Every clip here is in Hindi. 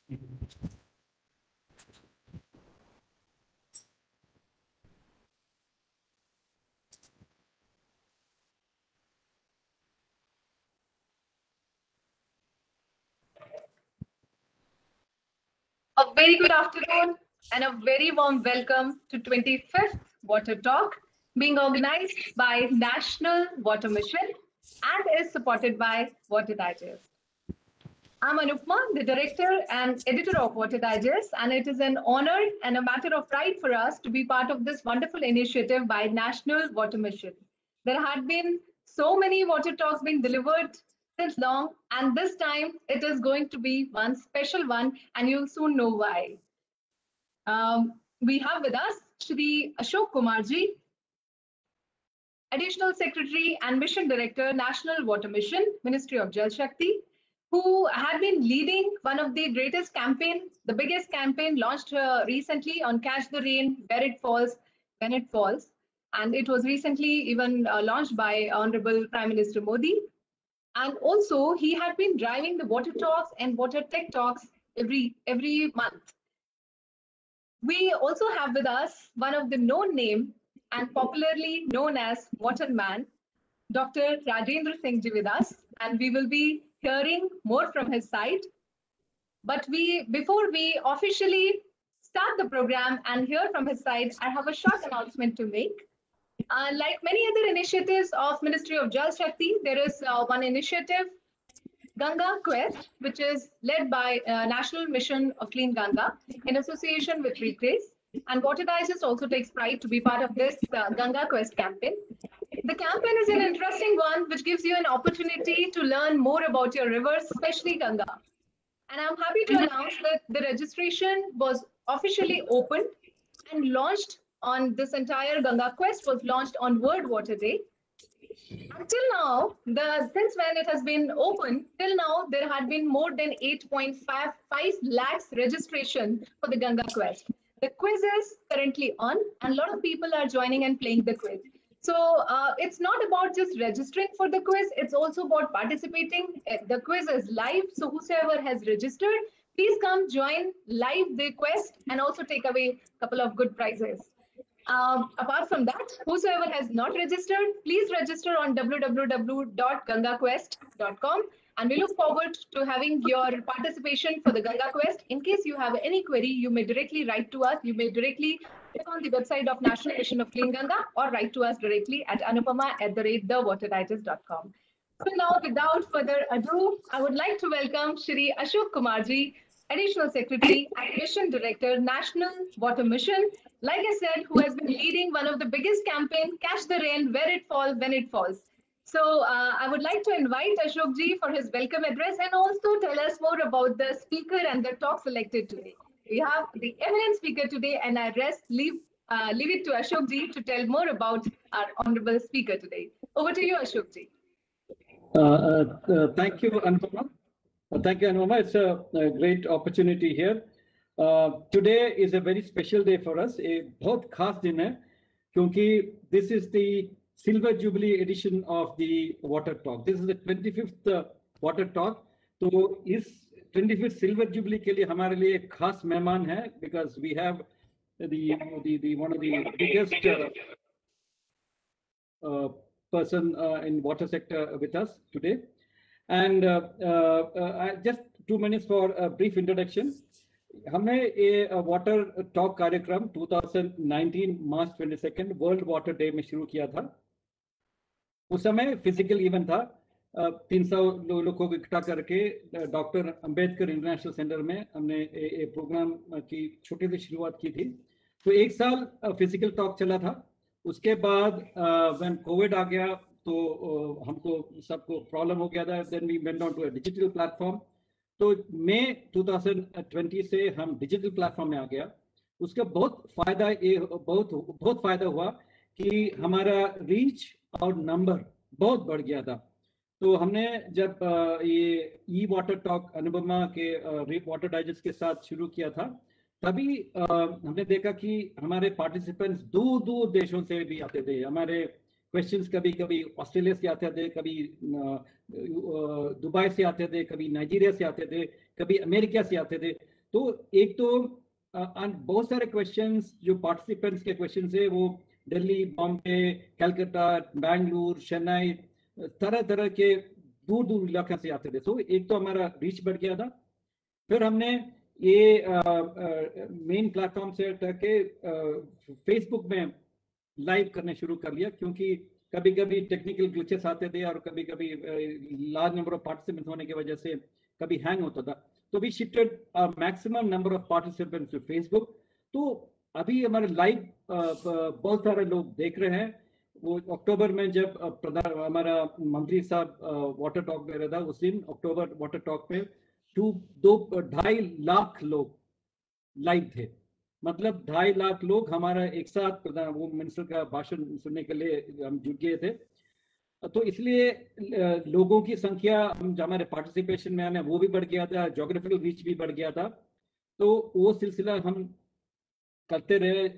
A very good afternoon and a very warm welcome to 25th Water Talk, being organized by National Water Mission and is supported by Water Digest. I'm Anupma, the director and editor of Water Digest, and it is an honor and a matter of pride for us to be part of this wonderful initiative by National Water Mission. There had been so many water talks being delivered since long, and this time it is going to be one special one, and you'll soon know why. We have with us Shri Ashok Kumarji, Additional Secretary and Mission Director, National Water Mission, Ministry of Jal Shakti, who had been leading one of the greatest campaign, the biggest campaign launched recently on Catch the Rain, Where It Falls, When It Falls. And it was recently even launched by Honorable Prime Minister Modi. And also he had been driving the water talks and water tech talks every month. We also have with us one of the known name and popularly known as Waterman, Dr. Rajendra Singh ji with us, and we will be hearing more from his side. But before we officially start the program and hear from his side, I have a short announcement to make. Like many other initiatives of Ministry of Jal Shakti, there is one initiative, Ganga Quest, which is led by National Mission of Clean Ganga in association with Recrace. And Water Digest also takes pride to be part of this Ganga Quest campaign. The campaign is an interesting one, which gives you an opportunity to learn more about your rivers, especially Ganga. And I'm happy to announce that the registration was officially opened and launched on this entire Ganga Quest was launched on World Water Day. Until now, since when it has been open, till now, there had been more than 8.55 lakhs registration for the Ganga Quest. The quiz is currently on, and a lot of people are joining and playing the quiz. So it's not about just registering for the quiz, it's also about participating. The quiz is live, so whosoever has registered, please come join live the quest and also take away a couple of good prizes. Apart from that, whosoever has not registered, please register on www.gangaquest.com, and we look forward to having your participation for the Ganga Quest. In case you have any query, you may directly write to us. You may directly click on the website of National Mission of Clean Ganga or write to us directly at anupama@thewaterdigest.com. So now, without further ado, I would like to welcome Shri Ashok Kumarji, Additional Secretary and Mission Director, National Water Mission, like I said, who has been leading one of the biggest campaign, Catch the Rain, Where It Falls, When It Falls. So I would like to invite Ashok ji for his welcome address and also tell us more about the speaker and the talk selected today. We have the eminent speaker today, and I leave it to Ashok ji to tell more about our honorable speaker today. Over to you, Ashok ji. Thank you, Anupama. Thank you, Anupama. It's a great opportunity here. Today is a very special day for us. A बहुत खास दिन है क्योंकि this is the Silver Jubilee edition of the Water Talk. This is the 25th Water Talk. तो इस 25th Silver Jubilee के लिए हमारे लिए एक खास मेहमान है because we have the one of the biggest person in water sector with us today. And just 2 minutes for a brief introduction. हमने ये वाटर टॉक कार्यक्रम 2019 मार्च 22 वर्ल्ड वाटर डे में शुरू किया था. उस समय फिजिकल इवेंट था. 300 लोगों को इकट्ठा करके डॉक्टर अंबेडकर इंटरनेशनल सेंटर में हमने ये प्रोग्राम की छोटी सी शुरुआत की थी. तो 1 साल फिजिकल टॉक चला था. उसके बाद व्हेन कोविड आ गया तो हमको सबको प्रॉब्लम हो गया था. Then we went on to a digital platform. तो मई 2020 से हम डिजिटल प्लेटफॉर्म में आ गया. उसका बहुत फायदा हुआ कि हमारा रीच और नंबर बहुत बढ़ गया था. तो हमने जब ये ई वाटर टॉक अनुपमा के वाटर डाइजेस्ट के साथ शुरू किया था, तभी हमने देखा कि हमारे पार्टिसिपेंट्स दूर दूर देशों से भी आते थे. हमारे क्वेश्चंस कभी ऑस्ट्रेलिया से आते थे, कभी दुबई से आते थे, कभी नाइजीरिया से आते थे, कभी अमेरिका से आते थे. तो एक तो बहुत सारे क्वेश्चंस जो पार्टिसिपेंट्स के क्वेश्चंस है वो दिल्ली, बॉम्बे, कलकत्ता, बेंगलुरु, चेन्नई, तरह तरह के दूर दूर इलाके से आते थे। तो एक तो हमारा रीच बढ़ गया था। फिर हमने ये मेन प्लेटफॉर्म से के फेसबुक में लाइव करने शुरू कर लिया, क्योंकि कभी कभी टेक्निकल ग्लिचेस आते थे और कभी कभी लार्ज नंबर ऑफ पार्टिसिपेंट्स होने की वजह से कभी हैंग होता था। तो we shifted maximum number of participants to Facebook. तो अभी हमारे लाइव बहुत सारे लोग देख रहे हैं। वो अक्टूबर में जब हमारा मंत्री साहब वाटर टॉक में रहा था, उस दिन अक्टूबर वाटर टॉक में 2.5 लाख लोग लाइव थे। मतलब 2.5 लाख लोग हमारा एक साथ वो मिनिस्टर का भाषण सुनने के लिए हम जुट गए थे। तो इसलिए लोगों की संख्या, हमारे पार्टिसिपेशन में वो भी बढ़ गया था, जोग्राफिकल रीच भी बढ़ गया था। तो वो सिलसिला हम करते रहे।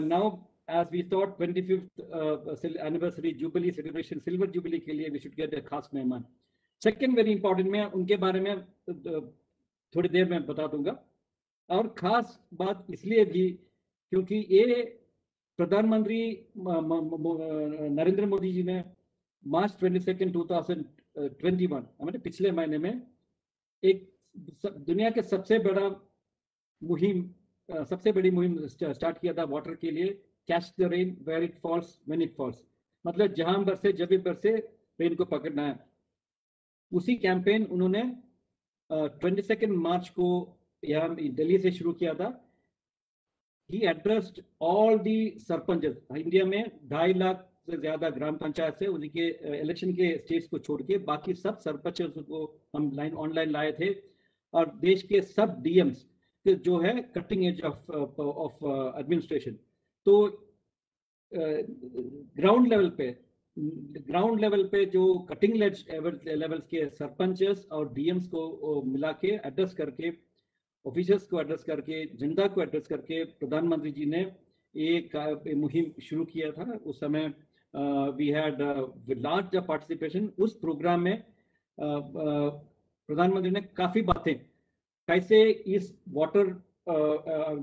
Now as we thought 25th anniversary jubilee celebration, silver jubilee के लिए वी शुड गेट अ खास मेहमान। सेकेंड वेरी इंपॉर्टेंट, मैं उनके बारे में थोड़ी देर में बता दूंगा। और खास बात इसलिए भी क्योंकि ये प्रधानमंत्री नरेंद्र मोदी जी ने मार्च 22, 2021 हमारे पिछले महीने में एक दुनिया के सबसे बड़ी मुहिम स्टार्ट किया था वाटर के लिए, catch the rain where it falls when it falls. मतलब जहां बरसे जब भी बरसे रेन को पकड़ना है। उसी कैंपेन उन्होंने 22 मार्च को यहाँ दिल्ली से शुरू किया था। He addressed all the sarpanches. India में 2.5 लाख से ज्यादा ग्राम पंचायत से उनके इलेक्शन के स्टेट्स को छोड़ के बाकी सब सरपंचेस को हम ऑनलाइन लाए थे। और देश के सब डीएम्स जो है कटिंग एज ऑफ एडमिनिस्ट्रेशन। तो ग्राउंड लेवल पे जो कटिंग लेवल्स के सरपंचेस और डीएम्स को मिला के एड्रेस करके, ऑफिसर्स को एड्रेस करके, जनता को एड्रेस करके प्रधानमंत्री जी ने एक मुहिम शुरू किया था। उस समय वी हैड लार्ज पार्टिसिपेशन। उस प्रोग्राम में प्रधानमंत्री ने काफी बातें, कैसे इस वाटर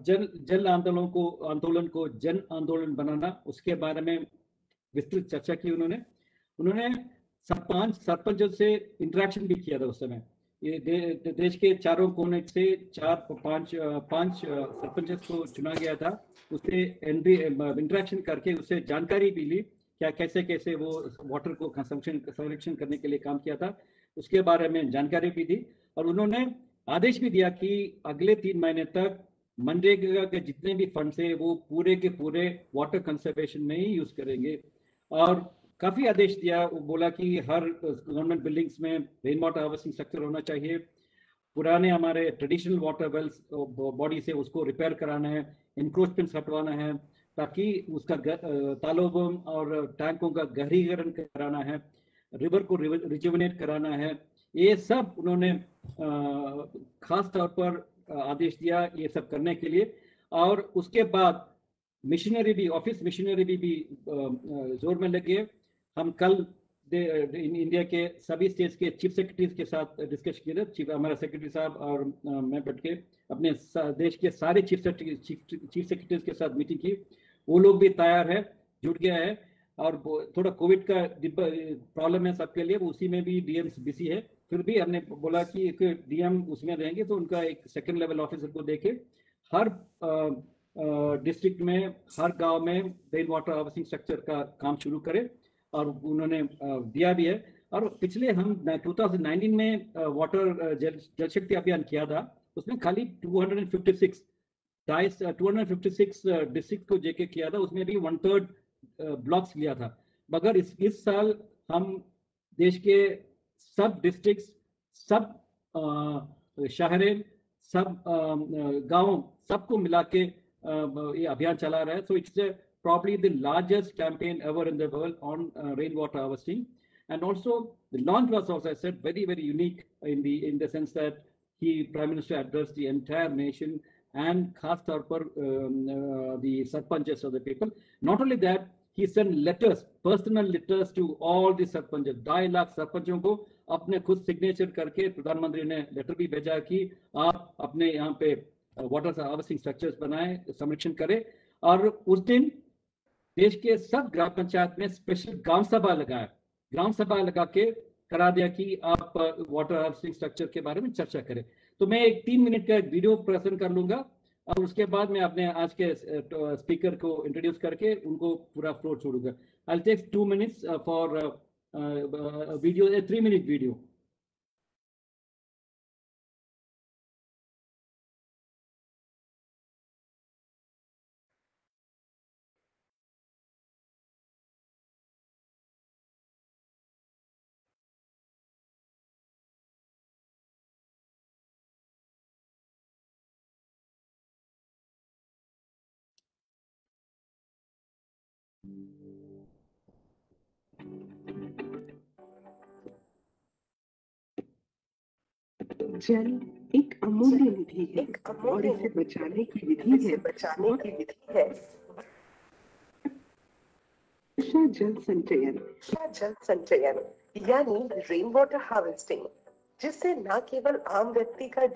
जल आंदोलन को जन आंदोलन बनाना, उसके बारे में विस्तृत चर्चा की। उन्होंने 5 सरपंचों से इंटरेक्शन भी किया था। उस समय ये देश के चारों कोने से 5 सरपंचों को चुना गया था। उससे इंटरेक्शन करके उससे जानकारी भी ली, क्या कैसे वो वाटर को संरक्षण करने के लिए काम किया था, उसके बारे में जानकारी भी दी। और उन्होंने आदेश भी दिया कि अगले 3 महीने तक मनरेगा के जितने भी फंड्स है वो पूरे के पूरे वाटर कंजर्वेशन में ही यूज करेंगे। और काफी आदेश दिया। वो बोला कि हर गवर्नमेंट बिल्डिंग्स में रेन वाटर हार्वेस्टिंग स्ट्रक्चर होना चाहिए। पुराने हमारे ट्रेडिशनल वाटर वेल्स बॉडी से उसको रिपेयर कराना है, इंक्रोचमेंट्स हटवाना है, ताकि उसका तालाबों और टैंकों का गहरीकरण कराना है, रिवर को रिजुविनेट कराना है। ये सब उन्होंने खास तौर पर आदेश दिया ये सब करने के लिए। और उसके बाद ऑफिस मिशनरी भी जोर में लगे। हम कल इंडिया के सभी स्टेट्स के चीफ सेक्रेटरीज के साथ डिस्कस किए थे। हमारा सेक्रेटरी साहब और मैं बैठ के अपने देश के सारे चीफ सेक्रेटरीज के साथ मीटिंग की। वो लोग भी तैयार है, जुट गया है। और थोड़ा कोविड का प्रॉब्लम है सबके लिए, उसी में भी डीएम्स बिजी है। फिर भी हमने बोला कि डीएम उसमें रहेंगे तो उनका एक सेकंड लेवल ऑफिसर को देके हर डिस्ट्रिक्ट में, हर गांव में रेन वाटर हार्वेस्टिंग स्ट्रक्चर का काम शुरू करे। और उन्होंने दिया भी है। और पिछले हम 2019 में वाटर जल शक्ति अभियान किया था, उसमें खाली 256 डिस्ट्रिक्ट को जेके किया था। उसमें भी 1/3 ब्लॉक्स लिया था। मगर इस साल हम देश के सब डिस्ट्रिक्ट्स, सब शहरें, सब गांव, सबको मिला के ये अभियान चला रहा है। So it's probably the largest campaign ever in the world on rainwater harvesting. And also the launch was also, I said, very, very unique in the sense that Prime Minister addressed the entire nation and khas taur par the sarpanchs of the people. Not only that, he sent letters, personal letters to all the sarpanchs. 2.5 lakh सरपंचों को अपने खुद सिग्नेचर करके प्रधानमंत्री ने लेटर भी भेजा कि आप अपने यहाँ पे वाटर हार्वेस्टिंग स्ट्रक्चर्स बनाए, संरक्षण करें। और उस दिन देश के सब ग्राम पंचायत में स्पेशल ग्राम सभा लगाया, ग्राम सभा लगा के करा दिया कि आप वाटर हार्वेस्टिंग स्ट्रक्चर के बारे में चर्चा करें। तो मैं एक 3 मिनट का वीडियो प्रेजेंट कर लूंगा और उसके बाद मैं अपने आज के स्पीकर को इंट्रोड्यूस करके उनको पूरा फ्लोर छोड़ूंगा। I take 2 minutes for video, 3 minute video. जल एक अमूल्य निधि है और इसे बचाने की विधि है वर्षा जल संचयन यानी रेन वाटर हार्वेस्टिंग, जिससे न केवल आम व्यक्ति का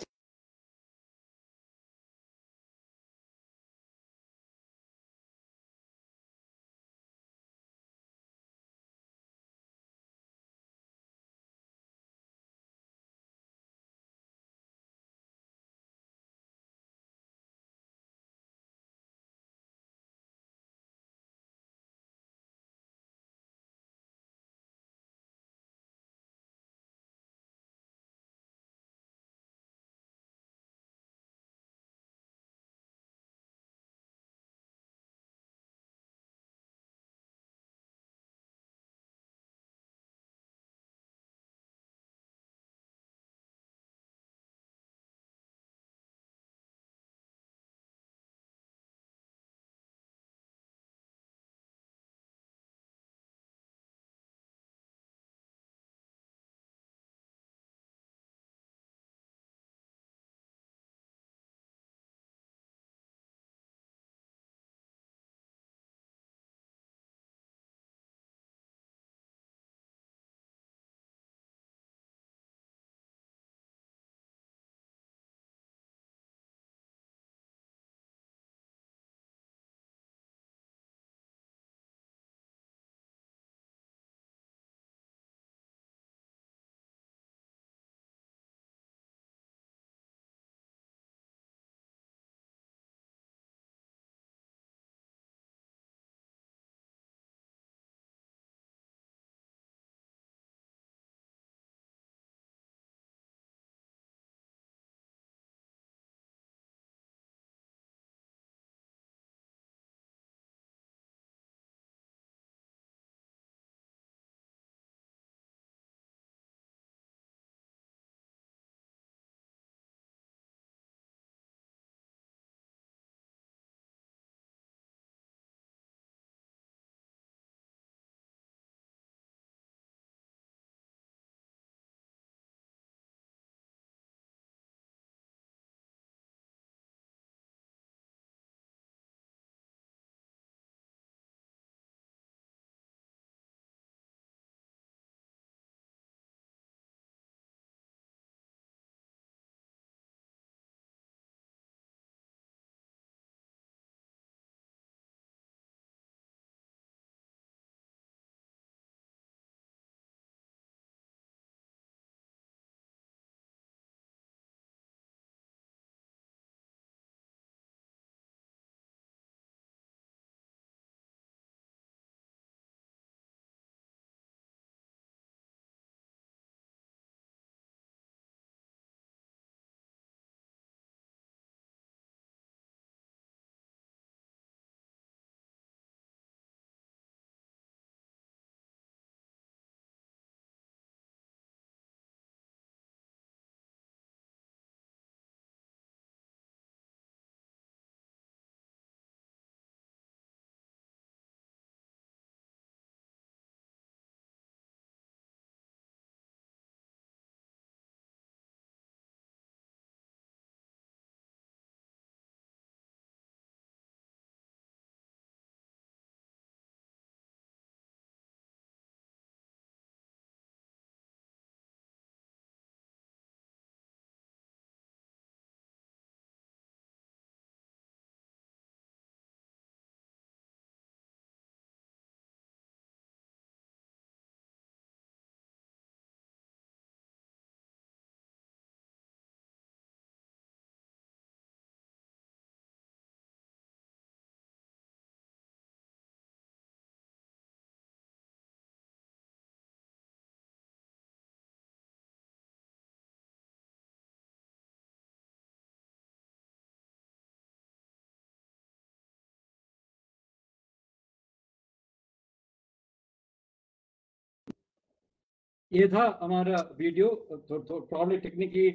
ये था हमारा वीडियो। प्रॉब्लली टेक्निकली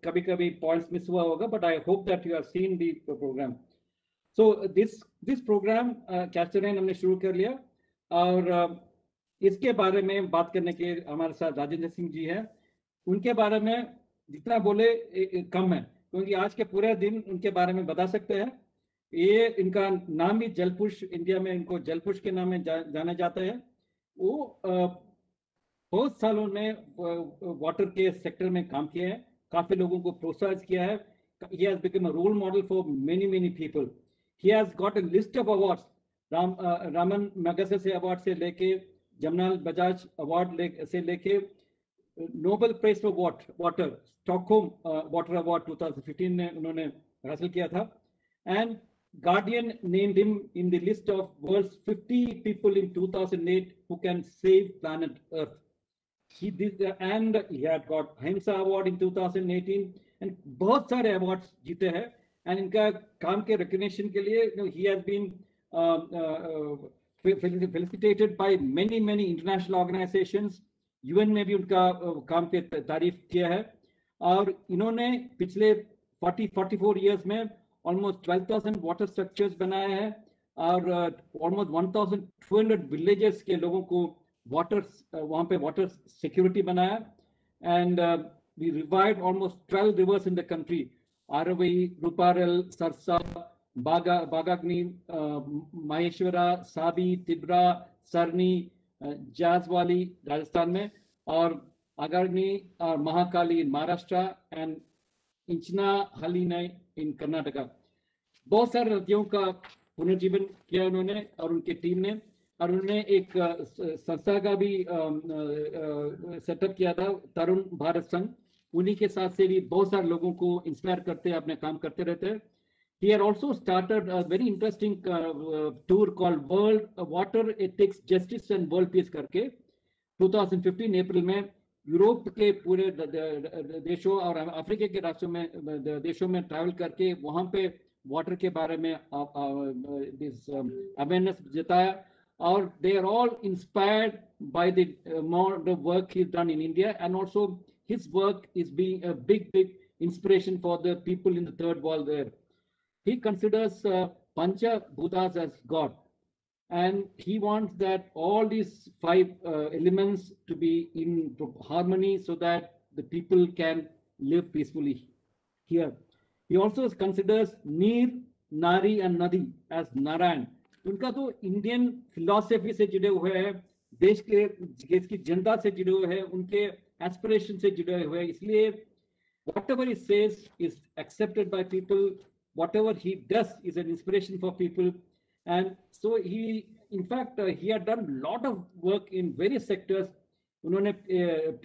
कभी कभी पॉइंट्स मिस हुआ होगा, but I hope that you have seen the programme. So this programme catch the rain हमने शुरू कर लिया, और इसके बारे में बात करने के हमारे साथ राजेंद्र सिंह जी हैं। उनके बारे में जितना बोले कम है, क्योंकि आज के पूरे दिन उनके बारे में बता सकते हैं। ये इनका नाम भी जलपुरुष, इंडिया में इनको जलपुरुष के नाम में जाना जाता है। वो बहुत सालों में वाटर के सेक्टर में काम किया है, काफी लोगों को प्रोत्साहित किया है। He has become a role model for many people. He has got a list of awards. Raman Magsaysay award से लेके जमनाल बजाज अवार्ड से लेके Nobel prize for water, Stockholm water award 2015 में उन्होंने हासिल किया था। And Guardian named him in the list of world's 50 people in 2008 who can save planet Earth. He did, and he had got Ahimsa Award in 2018 and बहुत सारे awards जीते हैं। And इनका काम के recognition के लिए he has been felicitated by many international organizations. UN में भी उनका काम पे तारीफ किया है। और इन्होंने पिछले 44 years में almost 12,000 water structures बनाए हैं, और almost 1,200 villages के लोगों को water वहाँ पे water security बनाया। And we revived almost 12 rivers in the country: Aravi, Ruparel, Sarsa, Bagagni, Maheshwara, Sabi, Tibra, Sarni, Jazwali Rajasthan में, और Agagni और Mahakali in Maharashtra, and इंचना हलीना इन कर्नाटका। बहुत सारे नदियों का पुनर्जीवन किया उन्होंने और उनकी टीम ने। और उन्होंने एक संस्था का भी सेटअप किया था, तरुण भारत संघ। उन्हीं के साथ से भी बहुत सारे लोगों को इंस्पायर करते अपने काम करते रहते हैं। He had also started a very interesting tour called World Water Ethics, Justice and World Peace करके 2015 अप्रैल में यूरोप के पूरे देशों और अफ्रीका के राष्ट्रों में देशों में ट्रैवल करके वहां पे वाटर के बारे में अवेयरनेस जताया। और they are all inspired by the work he done in India, and also his work is being a big inspiration for the people in the third world there. He considers Pancha Bhutas as God, and he wants that all these 5 elements to be in harmony so that the people can live peacefully here. He also considers Neer, Nari and Nadi as Narayan. उनका तो इंडियन फिलॉसफी से जुड़े हुए हैं, देश की जनता से जुड़े हुए हैं, उनके एस्पिरेशन से जुड़े हुए हैं। इसलिए whatever he says is accepted by people. Whatever he does is an inspiration for people. And so he, in fact, he had done a lot of work in various sectors. उन्होंने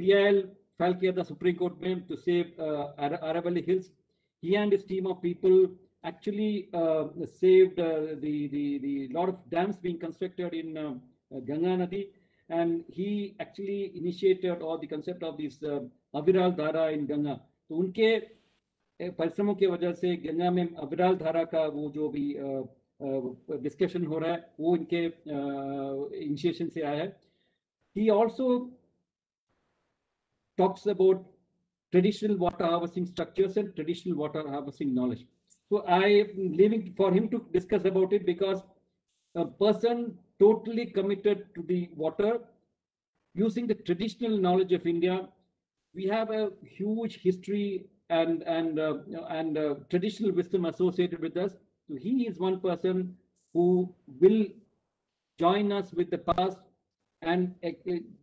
PIL फाइल किया था सुप्रीम कोर्ट में to save Aravalli Hills. He and his team of people actually saved the lot of dams being constructed in Ganga Nadi, and he actually initiated all the concept of this Aviral Dhara in Ganga. तो उनके परिश्रमों की वजह से गंगा में अविराल धारा का वो जो भी डिस्कशन हो रहा है वो इनके इनिशिएशन से आया है। He also talks about traditional water harvesting structures and traditional water harvesting knowledge. So I am leaving for him to discuss about it, because a person totally committed to the water using the traditional knowledge of India. We have a huge history and traditional wisdom associated with us. So he is one person who will join us with the past and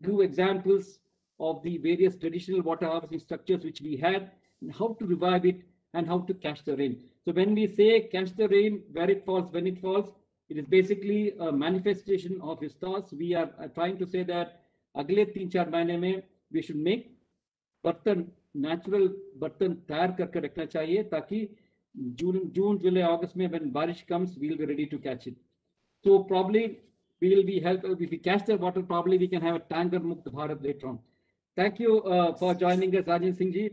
give examples of the various traditional water harvesting structures which we had, and how to revive it and how to catch the rain. So when we say catch the rain, where it falls, when it falls, it is basically a manifestation of his thoughts. We are trying to say that अगले 3-4 महीने में we should make बर्तन, नेचुरल बर्तन तैयार करके रखना चाहिए, ताकि जून जुलाई अगस्त में when बारिश comes, we will be ready to catch it. So probably we will be help if we catch the water. Probably we can have a tanker Mukt Bharat later on. Thank you for joining us, Rajan Singh ji.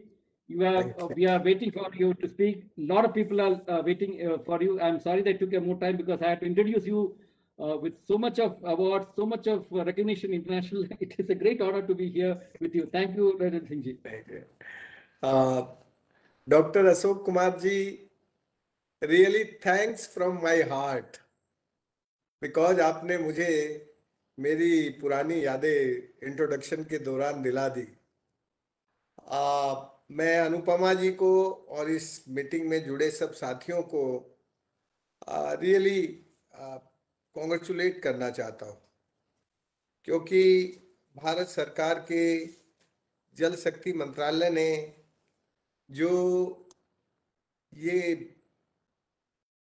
You have we are waiting for you to speak. A lot of people are waiting for you. I'm sorry that took more time, because I had to introduce you with so much of awards, so much of recognition international. It is a great honor to be here with you. Thank you, Rajat Singh ji. Dr. Ashok Kumar ji, really thanks from my heart, because आपने मुझे मेरी पुरानी यादें इंट्रोडक्शन के दौरान दिला दी। मैं अनुपमा जी को और इस मीटिंग में जुड़े सब साथियों को रियली कॉन्ग्रेचुलेट करना चाहता हूँ, क्योंकि भारत सरकार के जल शक्ति मंत्रालय ने जो ये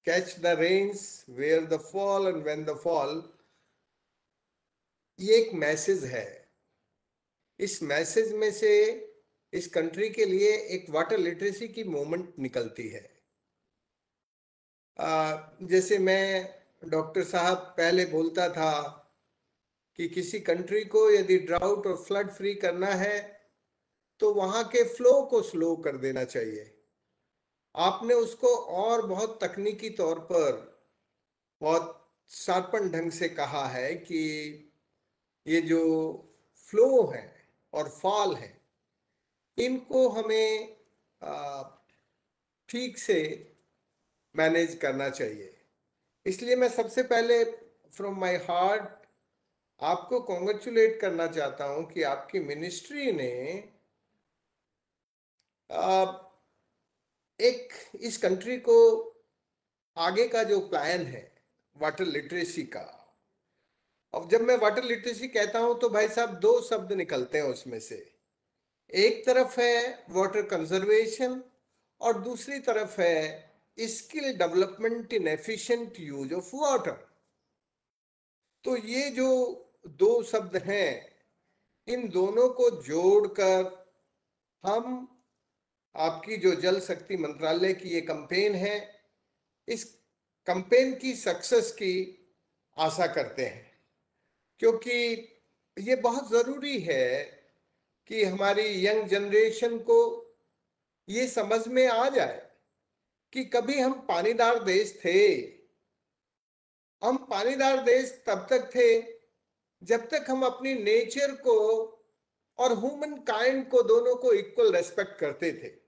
catch the rains where the fall and when the fall, ये एक मैसेज है। इस मैसेज में से इस कंट्री के लिए एक वाटर लिटरेसी की मूवमेंट निकलती है। जैसे मैं डॉक्टर साहब पहले बोलता था कि किसी कंट्री को यदि ड्राउट और फ्लड फ्री करना है तो वहां के फ्लो को स्लो कर देना चाहिए। आपने उसको और बहुत तकनीकी तौर पर बहुत शार्पन ढंग से कहा है कि ये जो फ्लो है और फॉल है, इनको हमें ठीक से मैनेज करना चाहिए। इसलिए मैं सबसे पहले फ्रॉम माय हार्ट आपको कॉन्ग्रेचुलेट करना चाहता हूं कि आपकी मिनिस्ट्री ने एक इस कंट्री को आगे का जो प्लान है वाटर लिटरेसी का, अब जब मैं वाटर लिटरेसी कहता हूं तो भाई साहब दो शब्द निकलते हैं उसमें से। एक तरफ है वाटर कंजर्वेशन और दूसरी तरफ है skill development in efficient use of water. तो ये जो दो शब्द हैं, इन दोनों को जोड़कर हम आपकी जो जल शक्ति मंत्रालय की ये कैंपेन है, इस कैंपेन की सक्सेस की आशा करते हैं, क्योंकि ये बहुत जरूरी है कि हमारी यंग जनरेशन को ये समझ में आ जाए कि कभी हम पानीदार देश थे। हम पानीदार देश तब तक थे जब तक हम अपनी नेचर को और ह्यूमन काइंड को दोनों को इक्वल रेस्पेक्ट करते थे।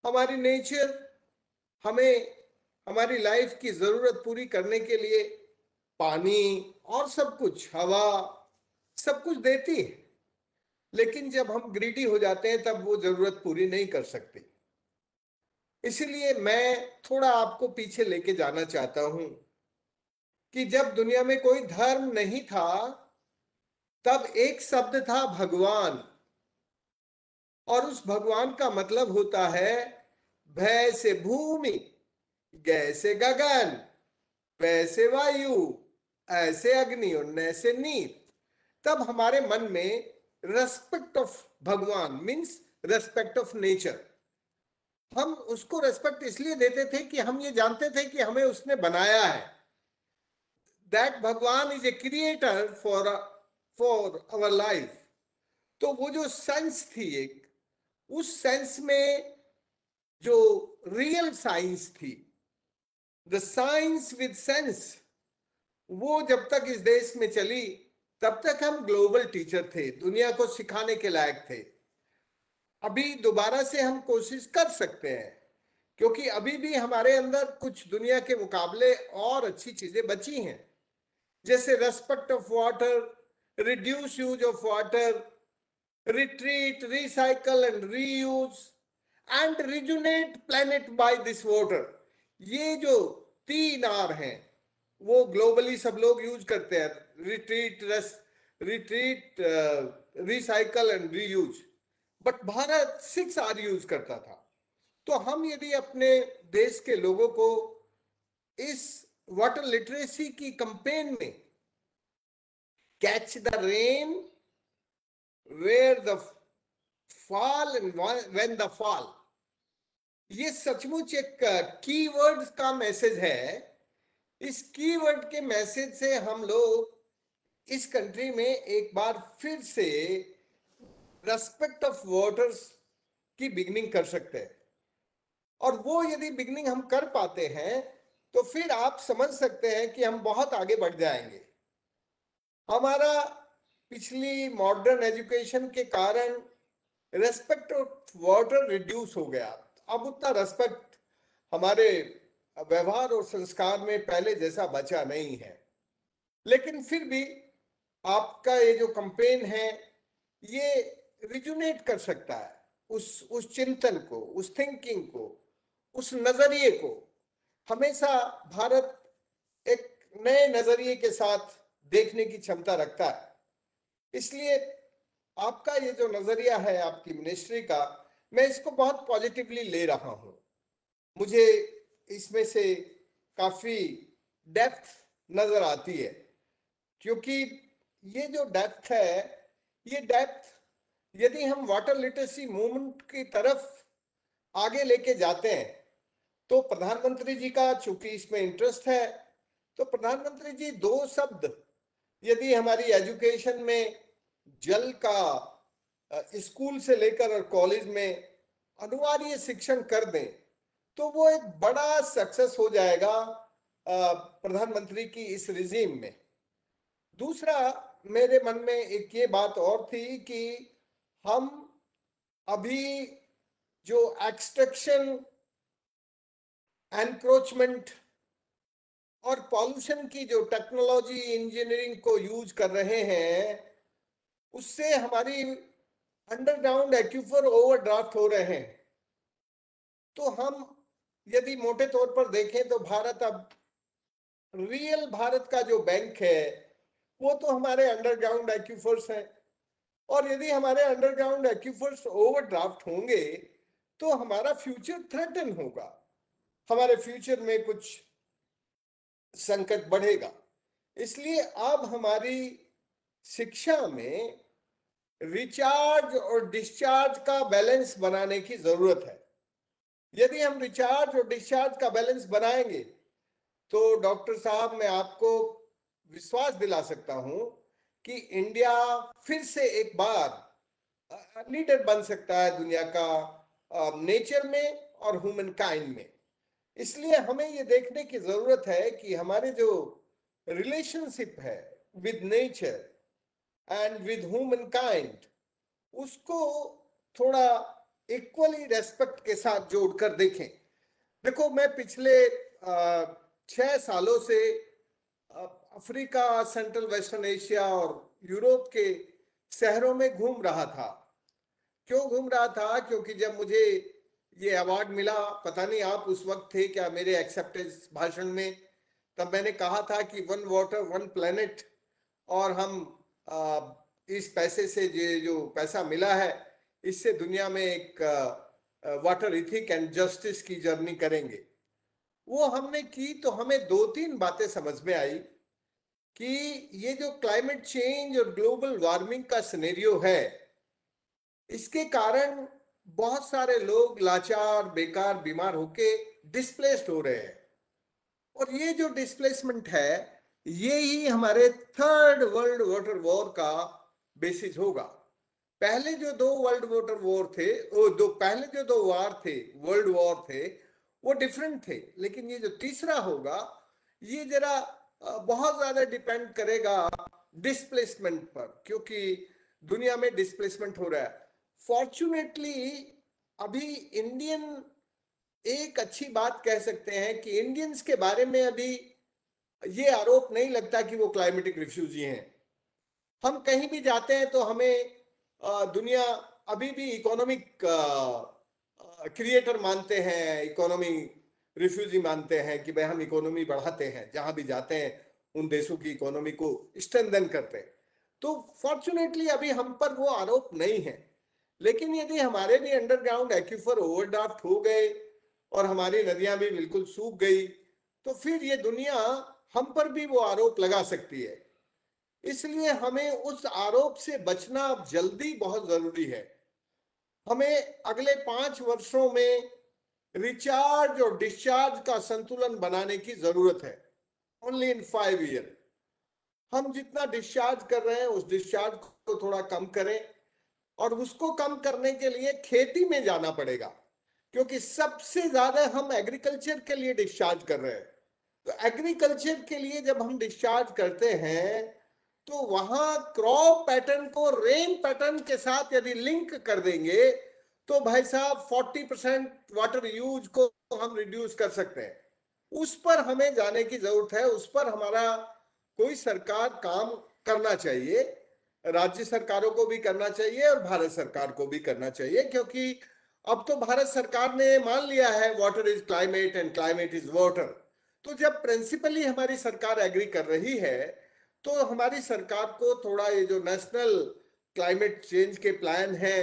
हमारी नेचर हमें हमारी लाइफ की जरूरत पूरी करने के लिए पानी और सब कुछ, हवा, सब कुछ देती है, लेकिन जब हम ग्रीडी हो जाते हैं तब वो जरूरत पूरी नहीं कर सकती। इसलिए मैं थोड़ा आपको पीछे लेके जाना चाहता हूं कि जब दुनिया में कोई धर्म नहीं था तब एक शब्द था भगवान, और उस भगवान का मतलब होता है भय से भूमि, गय से गगन, वै से वायु, ऐसे अग्नि और नय से नीर। तब हमारे मन में रेस्पेक्ट ऑफ भगवान मीन्स रेस्पेक्ट ऑफ नेचर। हम उसको रेस्पेक्ट इसलिए देते थे कि हम ये जानते थे कि हमें उसने बनाया है। That Bhagwan is a creator for our life. तो वो जो सेंस थी एक, उस सेंस में जो रियल साइंस थी, द साइंस विद सेंस, वो जब तक इस देश में चली तब तक हम ग्लोबल टीचर थे, दुनिया को सिखाने के लायक थे। अभी दोबारा से हम कोशिश कर सकते हैं, क्योंकि अभी भी हमारे अंदर कुछ दुनिया के मुकाबले और अच्छी चीजें बची हैं, जैसे respect of water, reduce use of water, retreat, recycle and reuse and rejuvenate planet by this water. ये जो 3 आर हैं वो ग्लोबली सब लोग यूज करते हैं, retreat, recycle and reuse, but Bharat 6 R use करता था। तो हम यदि अपने देश के लोगों को इस वाटर लिटरेसी की कैंपेन में catch the rain where the fall and when the fall, ये सचमुच एक कीवर्ड का मैसेज है। इस कीवर्ड के मैसेज से हम लोग इस कंट्री में एक बार फिर से रेस्पेक्ट ऑफ वाटर्स की बिगनिंग कर सकते हैं, और वो यदि बिगनिंग हम कर पाते हैं तो फिर आप समझ सकते हैं कि हम बहुत आगे बढ़ जाएंगे। हमारा पिछली मॉडर्न एजुकेशन के कारण रेस्पेक्ट ऑफ वाटर रिड्यूस हो गया। अब उतना रेस्पेक्ट हमारे व्यवहार और संस्कार में पहले जैसा बचा नहीं है। लेकिन फिर भी आपका ये जो कैंपेन है ये रिजुनेट कर सकता है उस चिंतन को, उस थिंकिंग को, उस नजरिए को। हमेशा भारत एक नए नजरिए के साथ देखने की क्षमता रखता है। इसलिए आपका ये जो नजरिया है आपकी मिनिस्ट्री का, मैं इसको बहुत पॉजिटिवली ले रहा हूं। मुझे इसमें से काफी डेप्थ नजर आती है, क्योंकि ये जो डेप्थ है, ये डेप्थ यदि हम वाटर लिटरेसी मूवमेंट की तरफ आगे लेके जाते हैं तो प्रधानमंत्री जी का चूंकि इसमें इंटरेस्ट है, तो प्रधानमंत्री जी दो शब्द यदि हमारी एजुकेशन में जल का स्कूल से लेकर और कॉलेज में अनिवार्य शिक्षण कर दें तो वो एक बड़ा सक्सेस हो जाएगा प्रधानमंत्री की इस रिजीम में। दूसरा, मेरे मन में एक ये बात और थी कि हम अभी जो एक्सट्रैक्शन, एनक्रोचमेंट और पॉल्यूशन की जो टेक्नोलॉजी इंजीनियरिंग को यूज कर रहे हैं, उससे हमारी अंडरग्राउंड एक्यूफर ओवरड्राफ्ट हो रहे हैं। तो हम यदि मोटे तौर पर देखें तो भारत अब रियल भारत का जो बैंक है वो तो हमारे अंडरग्राउंड एक्यूफर्स हैं, और यदि हमारे अंडरग्राउंड एक्यूफर्स ओवरड्राफ्ट होंगे तो हमारा फ्यूचर थ्रेटन होगा, हमारे फ्यूचर में कुछ संकट बढ़ेगा। इसलिए अब हमारी शिक्षा में रिचार्ज और डिस्चार्ज का बैलेंस बनाने की जरूरत है। यदि हम रिचार्ज और डिस्चार्ज का बैलेंस बनाएंगे तो डॉक्टर साहब, मैं आपको विश्वास दिला सकता हूं कि इंडिया फिर से एक बार लीडर बन सकता है दुनिया का नेचर में और ह्यूमन काइंड में। इसलिए हमें ये देखने की जरूरत है कि हमारे जो रिलेशनशिप है with nature and with human kind, उसको थोड़ा इक्वली रेस्पेक्ट के साथ जोड़कर देखें। देखो, मैं पिछले 6 सालों से अफ्रीका, सेंट्रल वेस्टर्न एशिया और यूरोप के शहरों में घूम रहा था। क्यों घूम रहा था? क्योंकि जब मुझे ये अवार्ड मिला, पता नहीं आप उस वक्त थे क्या मेरे एक्सेप्टेंस भाषण में, तब मैंने कहा था कि 1 वाटर 1 प्लेनेट, और हम इस पैसे से जो पैसा मिला है इससे दुनिया में एक वाटर इथिक एंड जस्टिस की जर्नी करेंगे। वो हमने की तो हमें 2-3 बातें समझ में आई कि ये जो क्लाइमेट चेंज और ग्लोबल वार्मिंग का सिनेरियो है, इसके कारण बहुत सारे लोग लाचार, बेकार, बीमार होके डिस्प्लेस्ड हो रहे हैं। और ये जो डिस्प्लेसमेंट है, ये ही हमारे 3rd वर्ल्ड वाटर वॉर का बेसिस होगा। पहले जो 2 वर्ल्ड वाटर वॉर थे, पहले जो 2 वार थे, वर्ल्ड वॉर थे, वो डिफरेंट थे। लेकिन ये जो तीसरा होगा, ये जरा बहुत ज्यादा डिपेंड करेगा डिस्प्लेसमेंट पर, क्योंकि दुनिया में डिस्प्लेसमेंट हो रहा है। फॉर्चुनेटली अभी इंडियन, एक अच्छी बात कह सकते हैं कि इंडियंस के बारे में अभी ये आरोप नहीं लगता कि वो क्लाइमेटिक रिफ्यूजी हैं। हम कहीं भी जाते हैं तो हमें दुनिया अभी भी इकोनॉमिक क्रिएटर मानते हैं, इकोनॉमी रिफ्यूजी मानते हैं कि भाई हम इकोनॉमी बढ़ाते हैं, जहां भी जाते हैं उन देशों की इकोनॉमी को स्ट्रेंथन करते हैं। तो फॉर्चुनेटली अभी हम पर वो आरोप नहीं है। लेकिन यदि हमारे भी अंडरग्राउंड एक्यूफर ओवरड्राफ्ट हो गए और हमारी नदियां भी बिल्कुल सूख गई, तो फिर ये दुनिया हम पर भी वो आरोप लगा सकती है। इसलिए हमें उस आरोप से बचना अब जल्दी बहुत जरूरी है। हमें अगले 5 वर्षों में रिचार्ज और डिस्चार्ज का संतुलन बनाने की जरूरत है। ओनली इन 5 ईयर हम जितना डिस्चार्ज कर रहे हैं उस डिस्चार्ज को थोड़ा कम करें, और उसको कम करने के लिए खेती में जाना पड़ेगा, क्योंकि सबसे ज्यादा हम एग्रीकल्चर के लिए डिस्चार्ज कर रहे हैं। तो एग्रीकल्चर के लिए जब हम डिस्चार्ज करते हैं तो वहां क्रॉप पैटर्न को रेन पैटर्न के साथ यदि लिंक कर देंगे तो भाई साहब 40% वाटर यूज को हम रिड्यूस कर सकते हैं। उस पर हमें जाने की जरूरत है, उस पर हमारा कोई सरकार काम करना चाहिए, राज्य सरकारों को भी करना चाहिए और भारत सरकार को भी करना चाहिए, क्योंकि अब तो भारत सरकार ने मान लिया है water is climate and climate is water. तो जब प्रिंसिपली हमारी सरकार एग्री कर रही है तो हमारी सरकार को थोड़ा ये जो नेशनल क्लाइमेट चेंज के प्लान है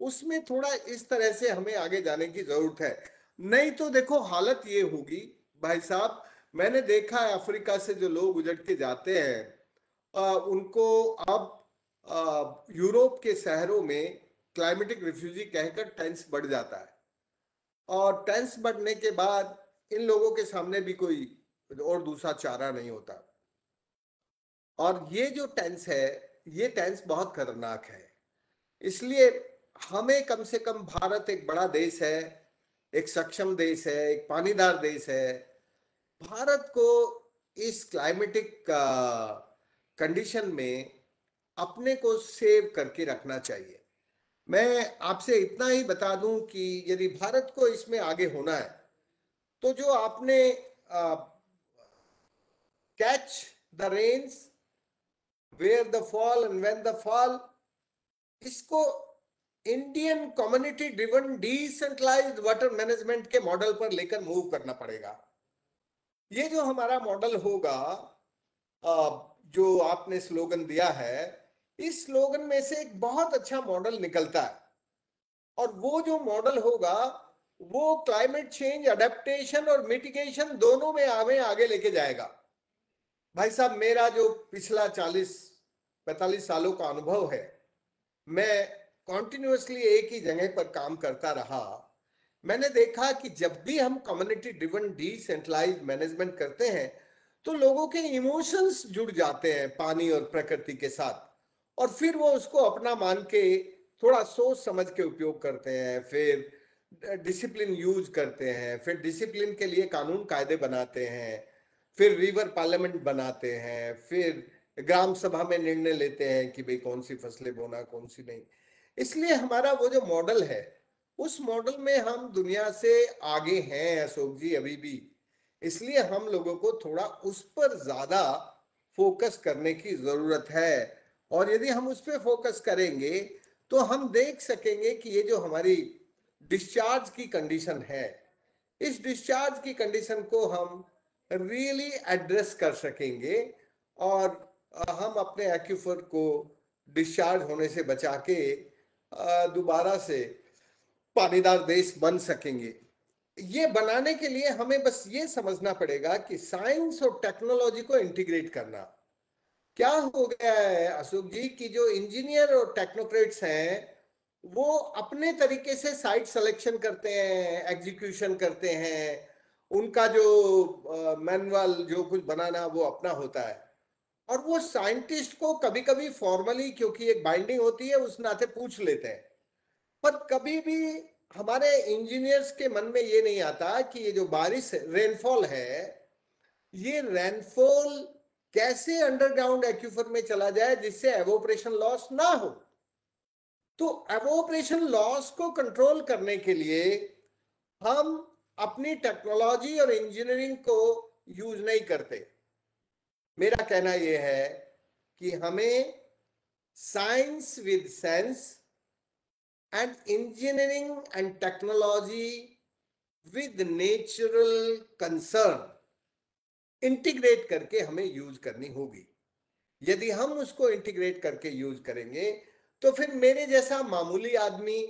उसमें थोड़ा इस तरह से हमें आगे जाने की जरूरत है। नहीं तो देखो हालत ये होगी भाई साहब, मैंने देखा है अफ्रीका से जो लोग उजड़ के जाते हैं उनको अब यूरोप के शहरों में क्लाइमेटिक रिफ्यूजी कहकर टेंस बढ़ जाता है, और टेंस बढ़ने के बाद इन लोगों के सामने भी कोई और दूसरा चारा नहीं होता। और ये जो टेंस है ये टेंस बहुत खतरनाक है, इसलिए हमें कम से कम, भारत एक बड़ा देश है, एक सक्षम देश है, एक पानीदार देश है, भारत को इस क्लाइमेटिक कंडीशन में अपने को सेव करके रखना चाहिए। मैं आपसे इतना ही बता दूं कि यदि भारत को इसमें आगे होना है तो जो आपने catch the rains where the fall and when the fall, इसको Indian community driven decentralised water management के मॉडल पर लेकर मूव करना पड़ेगा। ये जो हमारा मॉडल होगा, जो आपने स्लोगन दिया है, इस स्लोगन में से एक बहुत अच्छा मॉडल निकलता है, और वो जो मॉडल होगा वो क्लाइमेट चेंज अडेप्टेशन और मिटिगेशन दोनों में हमें आगे लेके जाएगा। भाई साहब, मेरा जो पिछला 40-45 सालों का अनुभव है, मैं कॉन्टिन्यूसली एक ही जगह पर काम करता रहा। मैंने देखा कि जब भी हम कम्युनिटी ड्रिवन डिसेंट्रलाइज्ड मैनेजमेंट करते हैं तो लोगों के इमोशंस जुड़ जाते हैं पानी और प्रकृति के साथ, और फिर वो उसको अपना मान के थोड़ा सोच समझ के उपयोग करते हैं, फिर डिसिप्लिन यूज करते हैं, फिर डिसिप्लिन के लिए कानून कायदे बनाते हैं, फिर रिवर पार्लियामेंट बनाते हैं, फिर ग्राम सभा में निर्णय लेते हैं कि भाई कौन सी फसलें बोना कौन सी नहीं। इसलिए हमारा वो जो मॉडल है उस मॉडल में हम दुनिया से आगे हैं अशोक जी अभी भी, इसलिए हम लोगों को थोड़ा उस पर ज्यादा फोकस करने की जरूरत है। और यदि हम उस पर फोकस करेंगे तो हम देख सकेंगे कि ये जो हमारी डिस्चार्ज की कंडीशन है, इस डिस्चार्ज की कंडीशन को हम रियली एड्रेस कर सकेंगे, और हम अपने एक्यूफर को डिस्चार्ज होने से बचा के दोबारा से पानीदार देश बन सकेंगे। ये बनाने के लिए हमें बस ये समझना पड़ेगा कि साइंस और टेक्नोलॉजी को इंटीग्रेट करना। क्या हो गया है अशोक जी कि जो इंजीनियर और टेक्नोक्रेट्स हैं वो अपने तरीके से साइट सिलेक्शन करते हैं, एग्जीक्यूशन करते हैं, उनका जो मैनुअल जो कुछ बनाना वो अपना होता है, और वो साइंटिस्ट को कभी कभी फॉर्मली, क्योंकि एक बाइंडिंग होती है, उस नाते पूछ लेते हैं, पर कभी भी हमारे इंजीनियर्स के मन में ये नहीं आता कि ये जो बारिश रेनफॉल है, ये रेनफॉल कैसे अंडरग्राउंड एक्यूफर में चला जाए जिससे एवोपरेशन लॉस ना हो। तो एवोपरेशन लॉस को कंट्रोल करने के लिए हम अपनी टेक्नोलॉजी और इंजीनियरिंग को यूज नहीं करते। मेरा कहना यह है कि हमें science with sense and engineering and technology with natural concern integrate करके हमें यूज करनी होगी। यदि हम उसको इंटीग्रेट करके यूज करेंगे तो फिर मेरे जैसा मामूली आदमी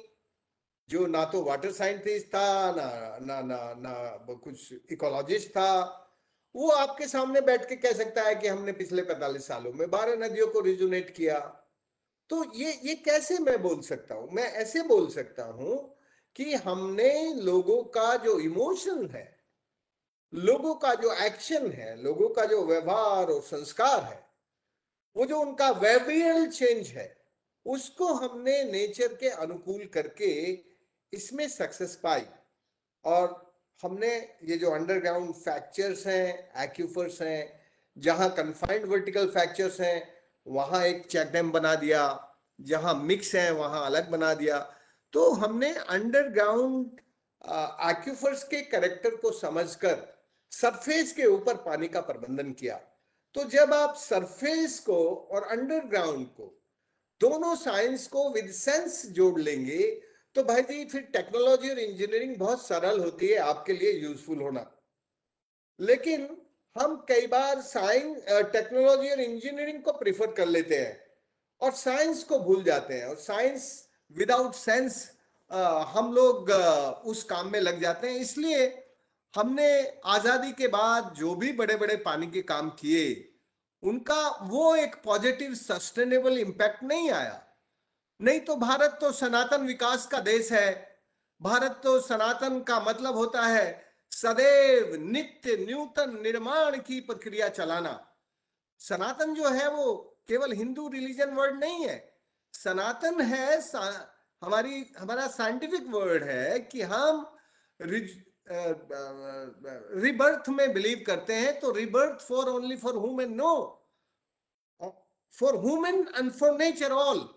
जो ना तो वाटर साइंटिस्ट था ना कुछ इकोलॉजिस्ट था, वो आपके सामने बैठ के कह सकता है कि हमने पिछले 45 सालों में 12 नदियों को रिजुनेट किया। तो ये कैसे मैं बोल सकता हूं? मैं ऐसे बोल सकता हूं कि हमने लोगों का जो इमोशन है, लोगों का जो एक्शन है, लोगों का जो व्यवहार और संस्कार है, वो जो उनका बिहेवियरल चेंज है, उसको हमने नेचर के अनुकूल करके इसमें सक्सेस पाई। और हमने ये जो अंडरग्राउंड फ्रैक्चर्स हैं, एक्यूफर्स हैं, जहां कन्फाइंड वर्टिकल फ्रैक्चर्स हैं वहां एक चेक डैम बना दिया, जहां मिक्स है वहां अलग बना दिया। तो हमने अंडरग्राउंड एक्यूफर्स के कैरेक्टर को समझकर सरफेस के ऊपर पानी का प्रबंधन किया। तो जब आप सरफेस को और अंडरग्राउंड को, दोनों साइंस को विद सेंस जोड़ लेंगे तो भाई जी फिर टेक्नोलॉजी और इंजीनियरिंग बहुत सरल होती है आपके लिए यूजफुल होना। लेकिन हम कई बार साइंस, टेक्नोलॉजी और इंजीनियरिंग को प्रिफर कर लेते हैं और साइंस को भूल जाते हैं, और साइंस विदाउट सेंस हम लोग उस काम में लग जाते हैं। इसलिए हमने आजादी के बाद जो भी बड़े बड़े पानी के काम किए उनका वो एक पॉजिटिव सस्टेनेबल इंपैक्ट नहीं आया। नहीं तो भारत तो सनातन विकास का देश है। भारत तो सनातन का मतलब होता है सदैव नित्य नूतन निर्माण की प्रक्रिया चलाना। सनातन जो है वो केवल हिंदू रिलीजन वर्ड नहीं है। सनातन है हमारा साइंटिफिक वर्ड है कि हम रिबर्थ में बिलीव करते हैं। तो rebirth for only for human, no, for human and for nature all.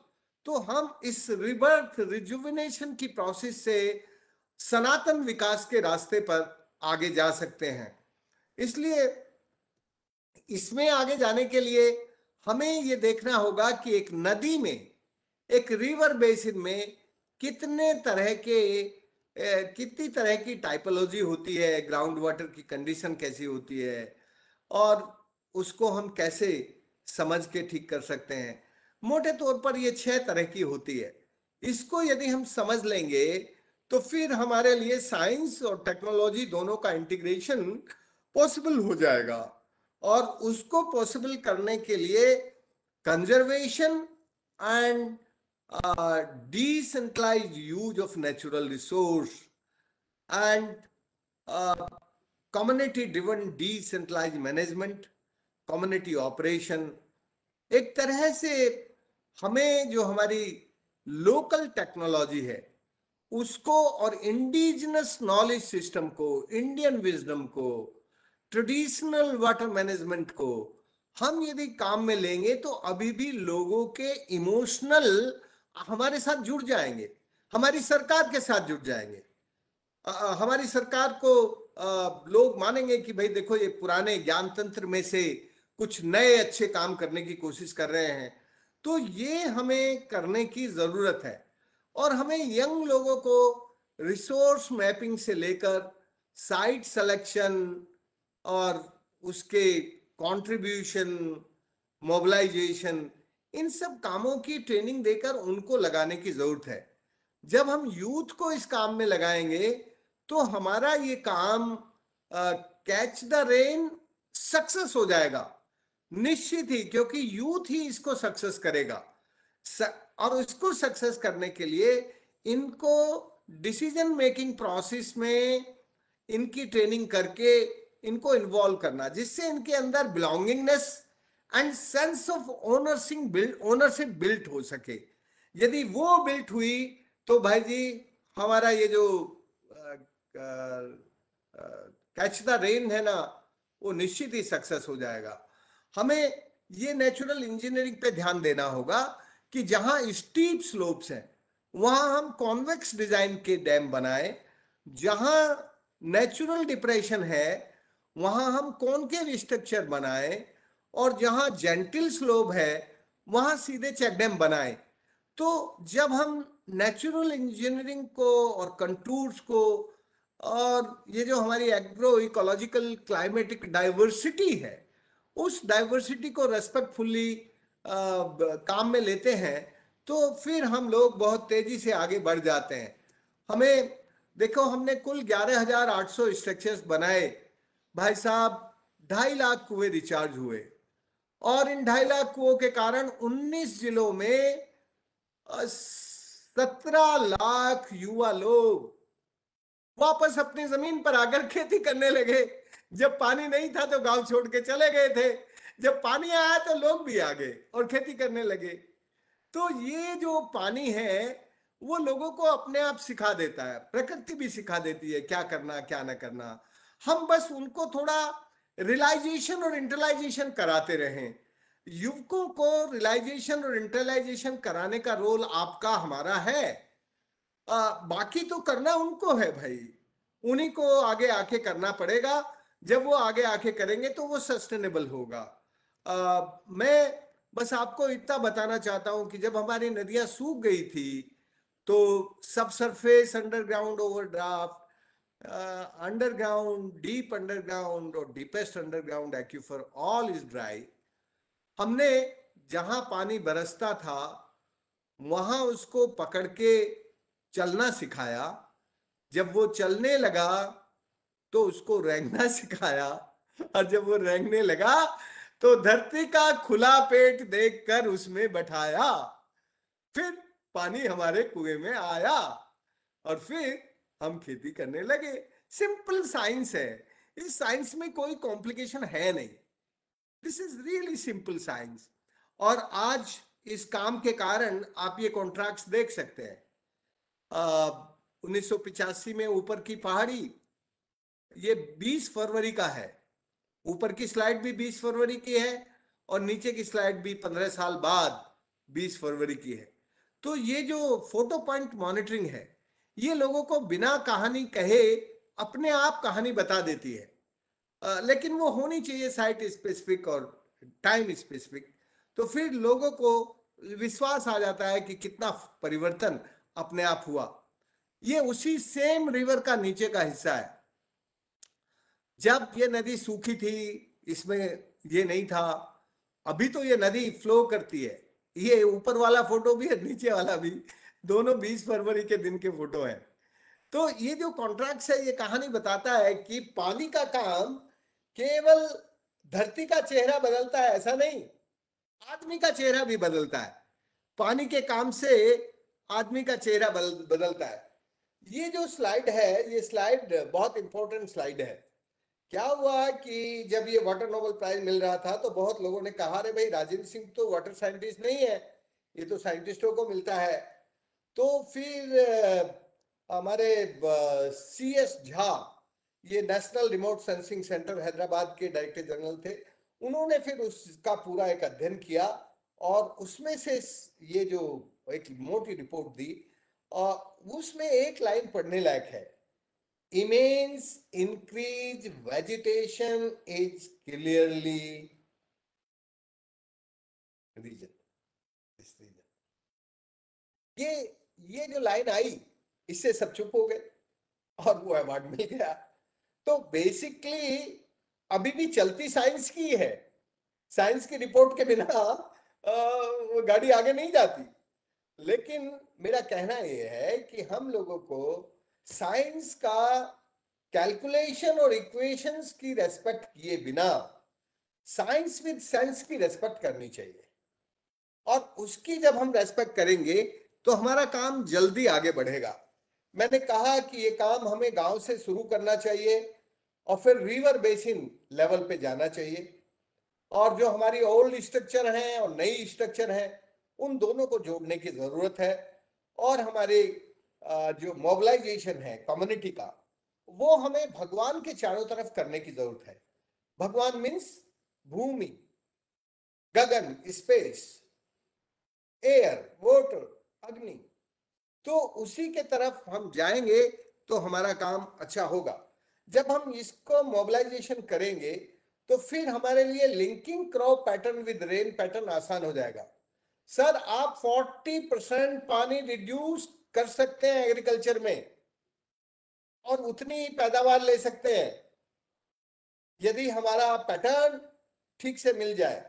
तो हम इस रिबर्थ रिजुविनेशन की प्रोसेस से सनातन विकास के रास्ते पर आगे जा सकते हैं। इसलिए इसमें आगे जाने के लिए हमें ये देखना होगा कि एक नदी में, एक रिवर बेसिन में कितनी तरह की टाइपोलॉजी होती है, ग्राउंड वाटर की कंडीशन कैसी होती है, और उसको हम कैसे समझ के ठीक कर सकते हैं। मोटे तौर पर ये 6 तरह की होती है। इसको यदि हम समझ लेंगे तो फिर हमारे लिए साइंस और टेक्नोलॉजी दोनों का इंटीग्रेशन पॉसिबल हो जाएगा। और उसको पॉसिबल करने के लिए conservation and decentralized use of natural resource and community driven decentralized management, community operation, एक तरह से हमें जो हमारी लोकल टेक्नोलॉजी है उसको और इंडिजिनस नॉलेज सिस्टम को, इंडियन विजडम को, ट्रेडिशनल वाटर मैनेजमेंट को हम यदि काम में लेंगे तो अभी भी लोगों के इमोशनल हमारे साथ जुड़ जाएंगे, हमारी सरकार के साथ जुड़ जाएंगे। हमारी सरकार को लोग मानेंगे कि भाई देखो ये पुराने ज्ञान तंत्र में से कुछ नए अच्छे काम करने की कोशिश कर रहे हैं। तो ये हमें करने की जरूरत है। और हमें यंग लोगों को रिसोर्स मैपिंग से लेकर साइट सिलेक्शन और उसके कंट्रीब्यूशन, मोबिलाइजेशन, इन सब कामों की ट्रेनिंग देकर उनको लगाने की जरूरत है। जब हम यूथ को इस काम में लगाएंगे तो हमारा ये काम कैच द रेन सक्सेस हो जाएगा निश्चित ही, क्योंकि यूथ ही इसको सक्सेस करेगा। और इसको सक्सेस करने के लिए इनको डिसीजन मेकिंग प्रोसेस में इनकी ट्रेनिंग करके इनको इन्वॉल्व करना, जिससे इनके अंदर belongingness and sense of ownership built हो सके। यदि वो बिल्ट हुई तो भाई जी हमारा ये जो कैच द रेन है ना, वो निश्चित ही सक्सेस हो जाएगा। हमें ये नेचुरल इंजीनियरिंग पे ध्यान देना होगा कि जहां स्टीप स्लोप्स हैं वहां हम कॉन्वेक्स डिजाइन के डैम बनाएं, जहां नेचुरल डिप्रेशन है वहां हम कॉनकेव स्ट्रक्चर बनाएं, और जहां जेंटल स्लोप है वहां सीधे चेक डैम बनाएं। तो जब हम नेचुरल इंजीनियरिंग को और कंटूर्स को और ये जो हमारी एग्रो इकोलॉजिकल क्लाइमेटिक डाइवर्सिटी है उस डाइवर्सिटी को रेस्पेक्टफुली काम में लेते हैं तो फिर हम लोग बहुत तेजी से आगे बढ़ जाते हैं। हमें देखो, हमने कुल 11,800 स्ट्रक्चर्स बनाए भाई साहब, 2.5 लाख कुएं रिचार्ज हुए, और इन 2.5 लाख कुओं के कारण 19 जिलों में 17 लाख युवा लोग वापस अपनी जमीन पर आकर खेती करने लगे। जब पानी नहीं था तो गांव छोड़ के चले गए थे, जब पानी आया तो लोग भी आ गए और खेती करने लगे। तो ये जो पानी है वो लोगों को अपने आप सिखा देता है, प्रकृति भी सिखा देती है क्या करना क्या ना करना। हम बस उनको थोड़ा रियलाइजेशन और इंटरलाइजेशन कराते रहें। युवकों को रियलाइजेशन और इंटरलाइजेशन कराने का रोल आपका हमारा है। बाकी तो करना उनको है भाई, उन्हीं को आगे आके करना पड़ेगा। जब वो आगे आके करेंगे तो वो सस्टेनेबल होगा। मैं बस आपको इतना बताना चाहता हूं कि जब हमारी नदियां सूख गई थी तो सब surface underground overdraft, underground deep underground और deepest underground aquifer all is dry. हमने जहां पानी बरसता था वहां उसको पकड़ के चलना सिखाया। जब वो चलने लगा तो उसको रेंगना सिखाया, और जब वो रेंगने लगा तो धरती का खुला पेट देखकर उसमें बैठाया। फिर पानी हमारे कुएं में आया और फिर हम खेती करने लगे। सिंपल साइंस है, इस साइंस में कोई कॉम्प्लिकेशन है नहीं। This is really simple science. और आज इस काम के कारण आप ये कॉन्ट्रैक्ट्स देख सकते हैं। 1985 में ऊपर की पहाड़ी, ये 20 फरवरी का है। ऊपर की स्लाइड भी 20 फरवरी की है और नीचे की स्लाइड भी 15 साल बाद 20 फरवरी की है। तो ये जो फोटो पॉइंट मॉनिटरिंग है, ये लोगों को बिना कहानी कहे अपने आप कहानी बता देती है। लेकिन वो होनी चाहिए साइट स्पेसिफिक और टाइम स्पेसिफिक। तो फिर लोगों को विश्वास आ जाता है कि कितना परिवर्तन अपने आप हुआ। ये उसी सेम रिवर का नीचे का हिस्सा है। जब ये नदी सूखी थी इसमें ये नहीं था, अभी तो ये नदी फ्लो करती है। ये ऊपर वाला फोटो भी है, नीचे वाला भी, दोनों 20 फरवरी के दिन के फोटो हैं। तो ये जो कॉन्ट्रैक्ट है ये कहानी बताता है कि पानी का काम केवल धरती का चेहरा बदलता है ऐसा नहीं, आदमी का चेहरा भी बदलता है। पानी के काम से आदमी का चेहरा बदलता है। ये जो स्लाइड है, ये स्लाइड बहुत इंपॉर्टेंट स्लाइड है। क्या हुआ कि जब ये वाटर नोबेल प्राइज मिल रहा था तो बहुत लोगों ने कहा अरे भाई राजेंद्र सिंह तो वाटर साइंटिस्ट नहीं है, ये तो साइंटिस्टों को मिलता है। तो फिर हमारे CS झा, ये national remote sensing centre Hyderabad के डायरेक्टर जनरल थे, उन्होंने फिर उसका पूरा एक अध्ययन किया और उसमें से ये जो एक मोटी रिपोर्ट दी और उसमें एक लाइन पढ़ने लायक है। Immense increased vegetation is clearly region, this region। ये जो लाइन आई इससे सब चुप हो गए और वो अवार्ड मिल गया। तो बेसिकली अभी भी चलती साइंस की है, साइंस की रिपोर्ट के बिना वो गाड़ी आगे नहीं जाती। लेकिन मेरा कहना यह है कि हम लोगों को साइंस का कैलकुलेशन और इक्वेशंस की रेस्पेक्ट किए बिना साइंस विद सेंस की रेस्पेक्ट करनी चाहिए। और उसकी जब हम रेस्पेक्ट करेंगे तो हमारा काम जल्दी आगे बढ़ेगा। मैंने कहा कि ये काम हमें गांव से शुरू करना चाहिए और फिर रिवर बेसिन लेवल पे जाना चाहिए। और जो हमारी ओल्ड स्ट्रक्चर हैं और नई स्ट्रक्चर हैं उन दोनों को जोड़ने की जरूरत है। और हमारे जो मोबिलाइजेशन है कम्युनिटी का, वो हमें भगवान के चारों तरफ करने की जरूरत है। भगवान मीन्स भूमि, गगन, स्पेस, एयर, वाटर, अग्नि। तो उसी के तरफ हम जाएंगे तो हमारा काम अच्छा होगा। जब हम इसको मोबिलाइजेशन करेंगे तो फिर हमारे लिए linking crop pattern with rain pattern आसान हो जाएगा। सर आप 40% पानी रिड्यूस कर सकते हैं एग्रीकल्चर में और उतनी पैदावार ले सकते हैं यदि हमारा पैटर्न ठीक से मिल जाए।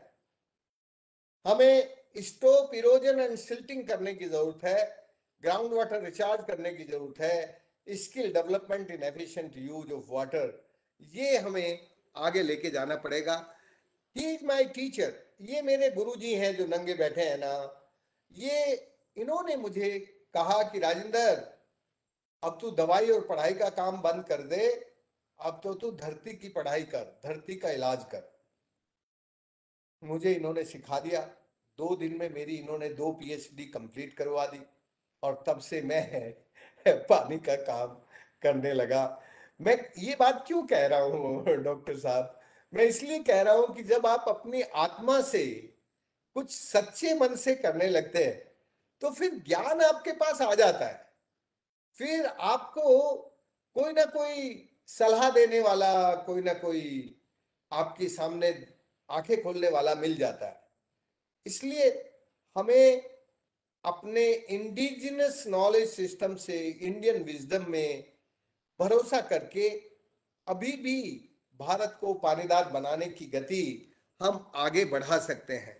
हमें स्टॉप इरोजन एंड सिल्टिंग करने की जरूरत है, ग्राउंड वाटर रिचार्ज करने की जरूरत है, skill development in efficient use of water, ये हमें आगे लेके जाना पड़ेगा। ही इज माई टीचर, ये मेरे गुरुजी हैं जो नंगे बैठे हैं ना, ये इन्होंने मुझे कहा कि राजेंद्र अब तू दवाई और पढ़ाई का काम बंद कर दे, अब तो तू धरती की पढ़ाई कर, धरती का इलाज कर। मुझे इन्होंने सिखा दिया। 2 दिन में मेरी इन्होंने 2 PhD कंप्लीट करवा दी। और तब से मैं पानी का काम करने लगा। मैं ये बात क्यों कह रहा हूँ डॉक्टर साहब? मैं इसलिए कह रहा हूँ कि जब आप अपनी आत्मा से कुछ सच्चे मन से करने लगते हैं तो फिर ज्ञान आपके पास आ जाता है। फिर आपको कोई ना कोई सलाह देने वाला, कोई ना कोई आपके सामने आंखें खोलने वाला मिल जाता है। इसलिए हमें अपने इंडिजिनस नॉलेज सिस्टम से, इंडियन विजडम में भरोसा करके अभी भी भारत को पानीदार बनाने की गति हम आगे बढ़ा सकते हैं।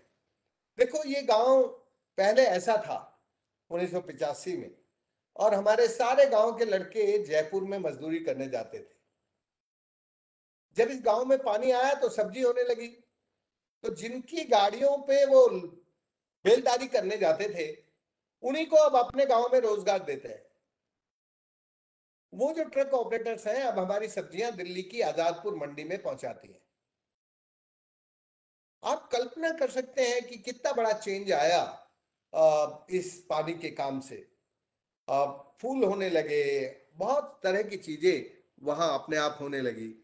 देखो, ये गांव पहले ऐसा था 1985 में, और हमारे सारे गांव के लड़के जयपुर में मजदूरी करने जाते थे। जब इस गांव में पानी आया तो सब्जी होने लगी, तो जिनकी गाड़ियों पे वो बेलदारी करने जाते थे उन्हीं को अब अपने गांव में रोजगार देते हैं। वो जो ट्रक ऑपरेटर्स हैं अब हमारी सब्जियां दिल्ली की आजादपुर मंडी में पहुंचाती हैं। आप कल्पना कर सकते हैं कि कितना बड़ा चेंज आया इस पानी के काम से। फूल होने लगे, बहुत तरह की चीजें वहां अपने आप होने लगी।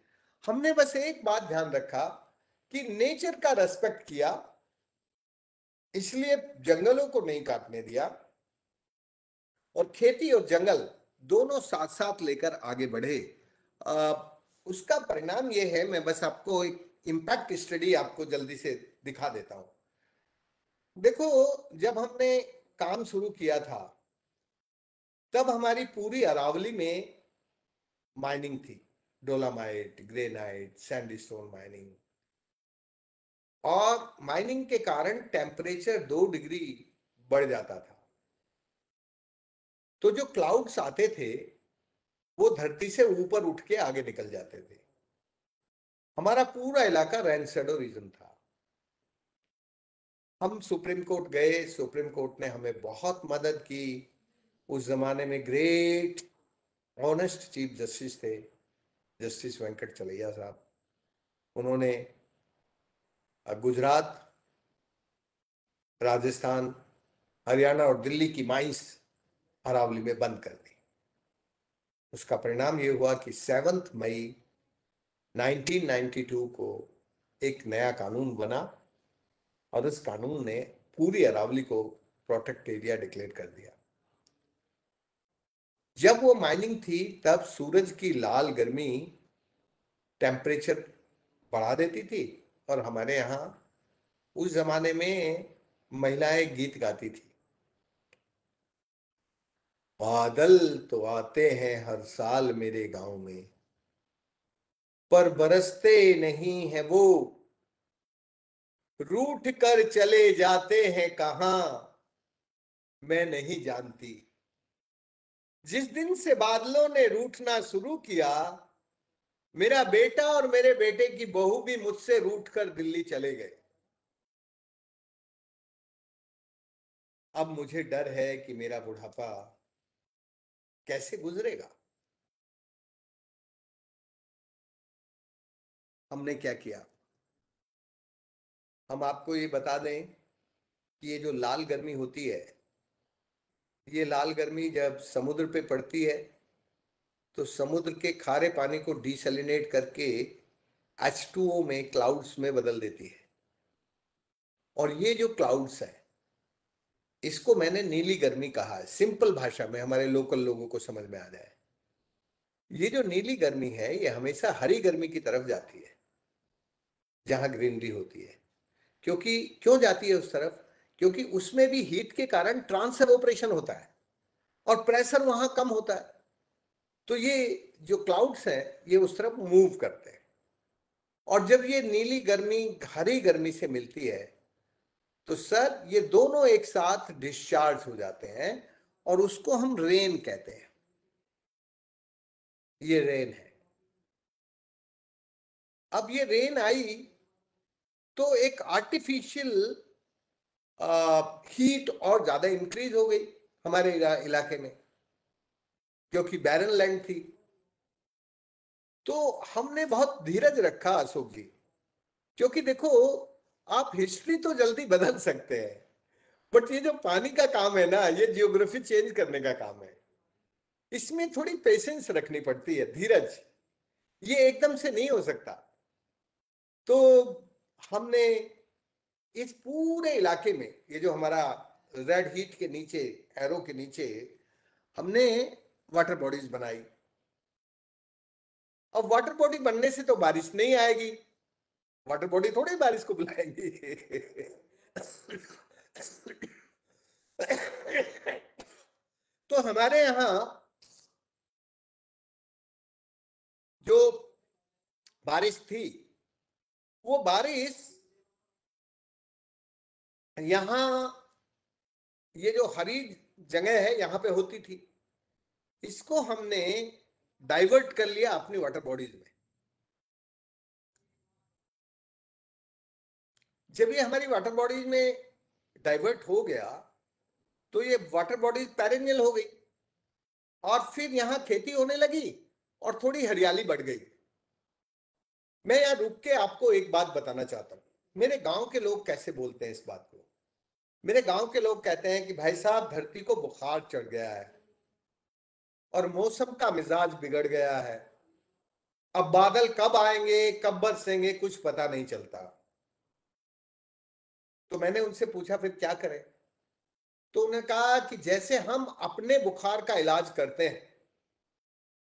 हमने बस एक बात ध्यान रखा कि नेचर का रेस्पेक्ट किया, इसलिए जंगलों को नहीं काटने दिया, और खेती और जंगल दोनों साथ साथ लेकर आगे बढ़े। उसका परिणाम ये है, मैं बस आपको एक इम्पैक्ट स्टडी आपको जल्दी से दिखा देता हूं। देखो, जब हमने काम शुरू किया था तब हमारी पूरी अरावली में माइनिंग थी, डोलामाइट, ग्रेनाइट, सैंडस्टोन माइनिंग। और माइनिंग के कारण टेम्परेचर 2 डिग्री बढ़ जाता था। तो जो क्लाउड्स आते थे वो धरती से ऊपर उठ के आगे निकल जाते थे। हमारा पूरा इलाका रेन शैडो रीजन था। हम सुप्रीम कोर्ट गए, सुप्रीम कोर्ट ने हमें बहुत मदद की। उस जमाने में ग्रेट ऑनेस्ट चीफ जस्टिस थे, जस्टिस वेंकट चलैया साहब। उन्होंने गुजरात, राजस्थान, हरियाणा और दिल्ली की माइंस अरावली में बंद कर दी। उसका परिणाम ये हुआ कि 7 मई 1992 को एक नया कानून बना, और उस कानून ने पूरी अरावली को प्रोटेक्ट एरिया डिक्लेयर कर दिया। जब वो माइनिंग थी तब सूरज की लाल गर्मी टेम्परेचर बढ़ा देती थी, और हमारे यहाँ उस जमाने में महिलाएं गीत गाती थी, बादल तो आते हैं हर साल मेरे गांव में, पर बरसते नहीं है वो, रूठ कर चले जाते हैं कहां मैं नहीं जानती। जिस दिन से बादलों ने रूठना शुरू किया, मेरा बेटा और मेरे बेटे की बहू भी मुझसे रूठ कर दिल्ली चले गए। अब मुझे डर है कि मेरा बुढ़ापा कैसे गुजरेगा। हमने क्या किया? हम आपको ये बता दें कि ये जो लाल गर्मी होती है, ये लाल गर्मी जब समुद्र पे पड़ती है तो समुद्र के खारे पानी को डिसैलिनेट करके H2O में, क्लाउड्स में बदल देती है। और ये जो क्लाउड्स है इसको मैंने नीली गर्मी कहा है, सिंपल भाषा में हमारे लोकल लोगों को समझ में आ जाए। ये जो नीली गर्मी है ये हमेशा हरी गर्मी की तरफ जाती है जहां ग्रीनरी होती है। क्यों जाती है उस तरफ? क्योंकि उसमें भी हीट के कारण ट्रांसएवोपरेशन होता है और प्रेशर वहां कम होता है। तो ये जो क्लाउड्स हैं ये उस तरफ मूव करते हैं, और जब ये नीली गर्मी हरी गर्मी से मिलती है तो सर ये दोनों एक साथ डिस्चार्ज हो जाते हैं, और उसको हम रेन कहते हैं। ये रेन है। अब ये रेन आई तो एक आर्टिफिशियल हीट और ज्यादा इंक्रीज हो गई हमारे इलाके में, क्योंकि बैरन लैंड थी। तो हमने बहुत धीरज रखा अशोक जी, क्योंकि देखो आप हिस्ट्री तो जल्दी बदल सकते हैं बट ये जो पानी का काम है ना, ये जियोग्राफी चेंज करने का काम है। इसमें थोड़ी पेशेंस रखनी पड़ती है, धीरज, ये एकदम से नहीं हो सकता। तो हमने इस पूरे इलाके में, ये जो हमारा रेड हीट के नीचे, एरो के नीचे, हमने वाटर बॉडीज बनाई। अब वाटर बॉडी बनने से तो बारिश नहीं आएगी, वाटर बॉडी थोड़ी बारिश को बुलाएंगी। तो हमारे यहां जो बारिश थी, वो बारिश यहां, ये जो हरी जगह है यहां पे होती थी, इसको हमने डाइवर्ट कर लिया अपनी वाटर बॉडीज में। जब ये हमारी वाटर बॉडीज में डाइवर्ट हो गया, तो ये वाटर बॉडीज पेरेनियल हो गई, और फिर यहां खेती होने लगी और थोड़ी हरियाली बढ़ गई। मैं यहां रुक के आपको एक बात बताना चाहता हूं। मेरे गांव के लोग कैसे बोलते हैं इस बात को। मेरे गांव के लोग कहते हैं कि भाई साहब, धरती को बुखार चढ़ गया है और मौसम का मिजाज बिगड़ गया है, अब बादल कब आएंगे कब बरसेंगे कुछ पता नहीं चलता। तो मैंने उनसे पूछा फिर क्या करें, तो उन्होंने कहा कि जैसे हम अपने बुखार का इलाज करते हैं,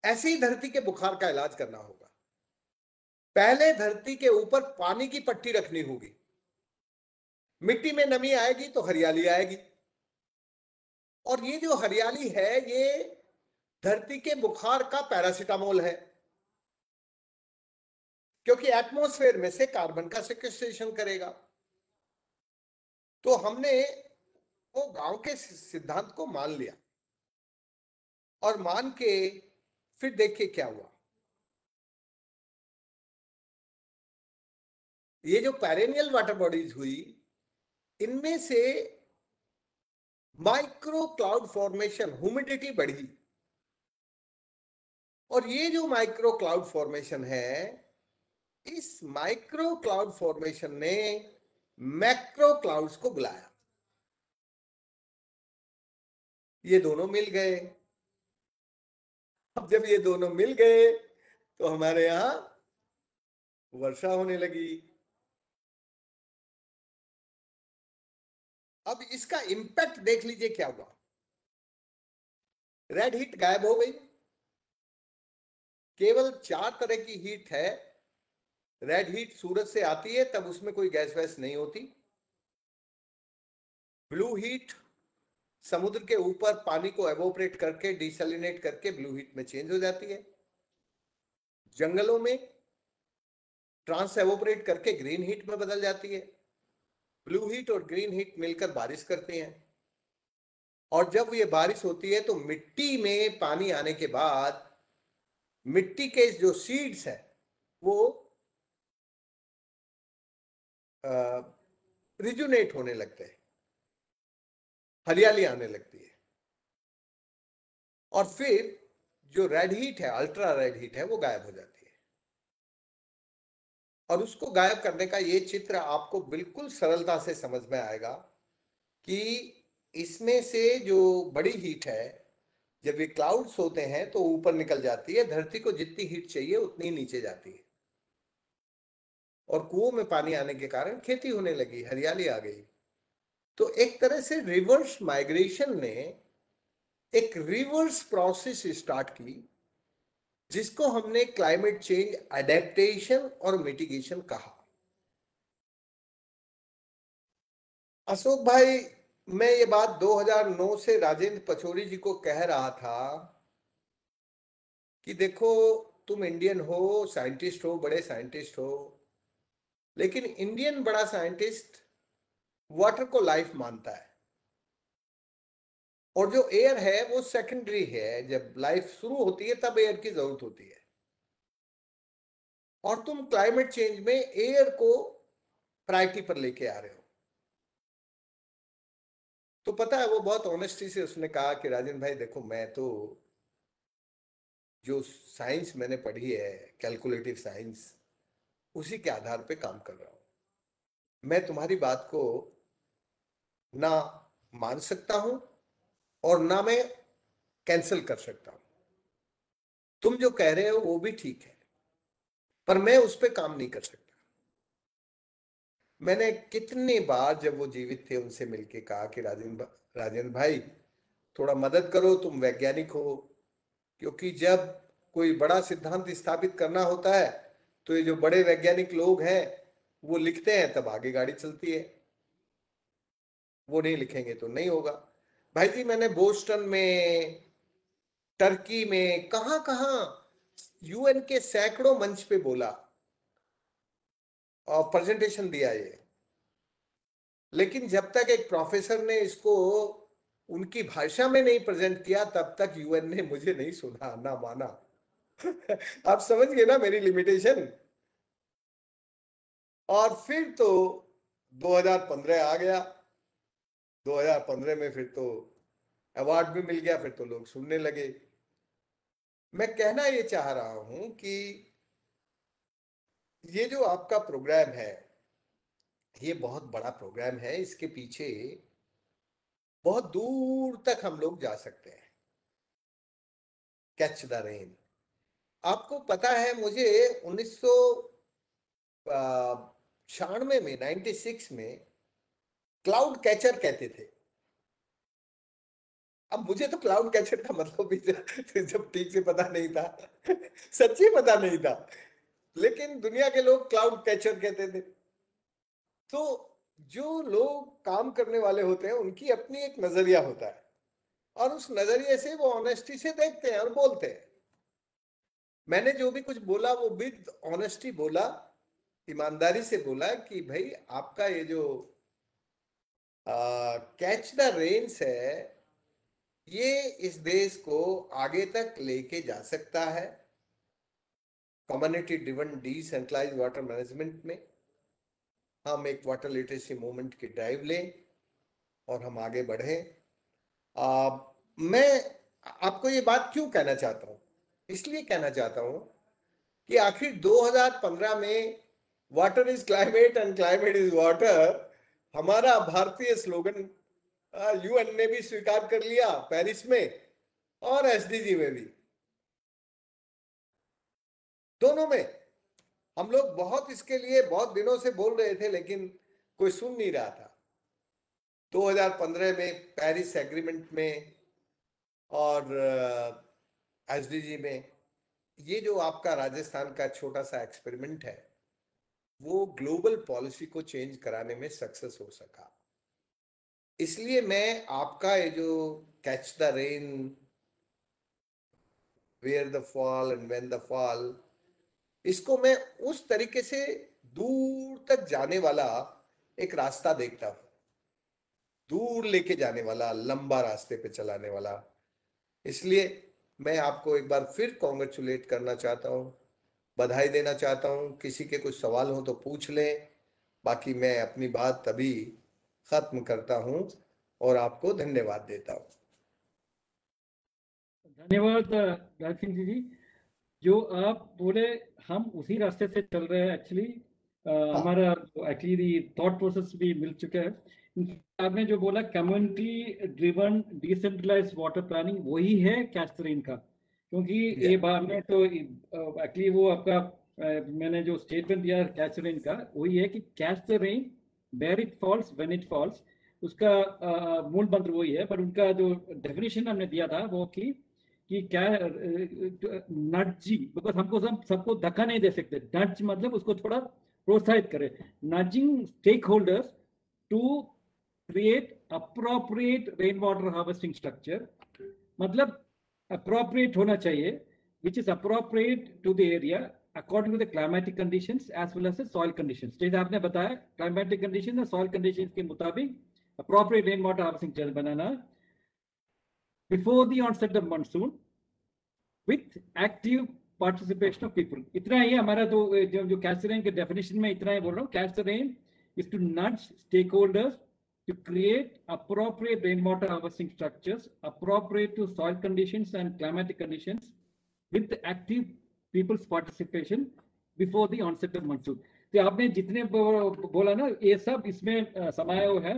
ऐसे ही धरती के बुखार का इलाज करना होगा। पहले धरती के ऊपर पानी की पट्टी रखनी होगी, मिट्टी में नमी आएगी तो हरियाली आएगी, और ये जो हरियाली है ये धरती के बुखार का पैरासिटामोल है, क्योंकि एटमॉस्फेयर में से कार्बन का सिक्वेस्ट्रेशन करेगा। तो हमने वो गांव के सिद्धांत को मान लिया, और मान के फिर देखिए क्या हुआ। ये जो पेरेनियल वाटर बॉडीज हुई, इनमें से माइक्रो क्लाउड फॉर्मेशन, ह्यूमिडिटी बढ़ी, और ये जो माइक्रो क्लाउड फॉर्मेशन है, इस माइक्रो क्लाउड फॉर्मेशन ने मैक्रो क्लाउड्स को बुलाया, ये दोनों मिल गए। अब जब ये दोनों मिल गए तो हमारे यहां वर्षा होने लगी। अब इसका इंपैक्ट देख लीजिए क्या हुआ। रेड हीट गायब हो गई, केवल 4 तरह की हीट है। रेड हीट सूरज से आती है, तब उसमें कोई गैस वैस नहीं होती। ब्लू हीट समुद्र के ऊपर पानी को एवोपरेट करके, डिसैलिनेट करके ब्लू हीट में चेंज हो जाती है। जंगलों में ट्रांस एवोपरेट करके ग्रीन हीट में बदल जाती है। ब्लू हीट और ग्रीन हीट मिलकर बारिश करते हैं, और जब ये बारिश होती है तो मिट्टी में पानी आने के बाद मिट्टी के जो सीड्स है वो रिजुनेट होने लगते हैं, हरियाली आने लगती है, और फिर जो रेड हीट है, अल्ट्रा रेड हीट है, वो गायब हो जाती है। और उसको गायब करने का ये चित्र आपको बिल्कुल सरलता से समझ में आएगा कि इसमें से जो बड़ी हीट है, जब ये क्लाउड्स होते हैं तो ऊपर निकल जाती है, धरती को जितनी हीट चाहिए उतनी नीचे जाती है, और कुओं में पानी आने के कारण खेती होने लगी, हरियाली आ गई। तो एक तरह से रिवर्स माइग्रेशन ने एक रिवर्स प्रोसेस स्टार्ट की, जिसको हमने क्लाइमेट चेंज एडेप्टेशन और मिटिगेशन कहा। अशोक भाई, मैं ये बात 2009 से राजेंद्र पचौरी जी को कह रहा था कि देखो, तुम इंडियन हो, साइंटिस्ट हो, बड़े साइंटिस्ट हो, लेकिन इंडियन बड़ा साइंटिस्ट वाटर को लाइफ मानता है, और जो एयर है वो सेकेंडरी है। जब लाइफ शुरू होती है तब एयर की जरूरत होती है, और तुम क्लाइमेट चेंज में एयर को प्रायोरिटी पर लेके आ रहे हो। तो पता है, वो बहुत ऑनेस्टी से उसने कहा कि राजेंद्र भाई देखो, मैं तो जो साइंस मैंने पढ़ी है, कैलकुलेटिव साइंस, उसी के आधार पे काम कर रहा हूं। मैं तुम्हारी बात को ना मान सकता हूं और ना मैं कैंसिल कर सकता हूं। तुम जो कह रहे हो वो भी ठीक है, पर मैं उस पर काम नहीं कर सकता। मैंने कितनी बार जब वो जीवित थे उनसे मिलके कहा कि राजेंद्र भाई थोड़ा मदद करो, तुम वैज्ञानिक हो, क्योंकि जब कोई बड़ा सिद्धांत स्थापित करना होता है तो ये जो बड़े वैज्ञानिक लोग हैं वो लिखते हैं, तब आगे गाड़ी चलती है। वो नहीं लिखेंगे तो नहीं होगा। भाई जी मैंने बोस्टन में, टर्की में, कहां कहां यूएन के सैकड़ों मंच पे बोला और प्रेजेंटेशन दिया ये, लेकिन जब तक एक प्रोफेसर ने इसको उनकी भाषा में नहीं प्रेजेंट किया तब तक यूएन ने मुझे नहीं सुना, ना माना। आप समझ गए ना मेरी लिमिटेशन। और फिर तो 2015 आ गया। 2015 में फिर तो अवार्ड भी मिल गया, फिर तो लोग सुनने लगे। मैं कहना ये चाह रहा हूं कि ये जो आपका प्रोग्राम है ये बहुत बड़ा प्रोग्राम है, इसके पीछे बहुत दूर तक हम लोग जा सकते हैं। कैच द रेन, आपको पता है मुझे 1996 में 96 में क्लाउड कैचर कहते थे। अब मुझे तो क्लाउड कैचर का मतलब भी जब ठीक से पता नहीं था, सच्ची पता नहीं था, लेकिन दुनिया के लोग क्लाउड कैचर कहते थे। तो जो लोग काम करने वाले होते हैं उनकी अपनी एक नजरिया होता है, और उस नजरिए से वो ऑनेस्टी से देखते हैं और बोलते हैं। मैंने जो भी कुछ बोला वो विद ऑनेस्टी बोला, ईमानदारी से बोला कि भाई आपका ये जो कैच द रेन्स है ये इस देश को आगे तक लेके जा सकता है community driven decentralised water management में। हम एक वाटर लिटरेसी मूवमेंट की ड्राइव लें और हम आगे बढ़ें। मैं आपको ये बात क्यों कहना चाहता हूं, इसलिए कहना चाहता हूं कि आखिर 2015 में water is climate and climate is water हमारा भारतीय स्लोगन यूएन ने भी स्वीकार कर लिया पेरिस में, और एसडीजी में भी। दोनों में हम लोग बहुत इसके लिए बहुत दिनों से बोल रहे थे, लेकिन कोई सुन नहीं रहा था। 2015 में पेरिस एग्रीमेंट में और एसडीजी में ये जो आपका राजस्थान का छोटा सा एक्सपेरिमेंट है वो ग्लोबल पॉलिसी को चेंज कराने में सक्सेस हो सका। इसलिए मैं आपका ये जो catch the rain, where the fall and when the fall, इसको मैं उस तरीके से दूर तक जाने वाला एक रास्ता देखता हूं, दूर लेके जाने वाला, लंबा रास्ते पे चलाने वाला। इसलिए मैं आपको एक बार फिर कॉन्ग्रेचुलेट करना चाहता हूं, बधाई देना चाहता हूं। किसी के कुछ सवाल हो तो पूछ लें, बाकी मैं अपनी बात अभी खत्म करता हूं और आपको धन्यवाद देता हूं। धन्यवाद राज सिंह जी। जो आप बोले हम उसी रास्ते से चल रहे हैं एक्चुअली। हमारा एक्चुअली थॉट प्रोसेस भी मिल चुका है। आपने जो बोला community driven decentralised water planning, वही है कैच द रेन का। क्योंकि ये बार में तो एक्चुअली वो आपका मैंने जो स्टेटमेंट दिया कैच द रेन का वही है कि catch the rain where it falls when it falls. उसका मूल मंत्र वही है, पर उनका जो डेफिनेशन हमने दिया था वो कि क्या नडजिंग, बिकॉज हमको सबको धक्का नहीं दे सकते। नडज मतलब उसको थोड़ा प्रोत्साहित करे, nudging stakeholders to create appropriate rain water harvesting structure. मतलब अप्रोप्रिएट होना चाहिए, which is appropriate to the area according to the climatic conditions as well as soil conditions. जैसे आपने बताया क्लाइमेटिक कंडीशन और सॉइल कंडीशंस के मुताबिक appropriate rain water harvesting structure बनाना before the onset of monsoon with active participation of people। इतना ही हमारा जो कैच द रेन के डेफिनेशन में इतना ही बोल रहा हूँ। Catch the rain is to nudge stakeholders to create appropriate rainwater harvesting structures appropriate to soil conditions and climatic conditions with active people's participation before the onset of monsoon। तो आपने जितने बोला ना ये सब इसमें समाया हुआ है।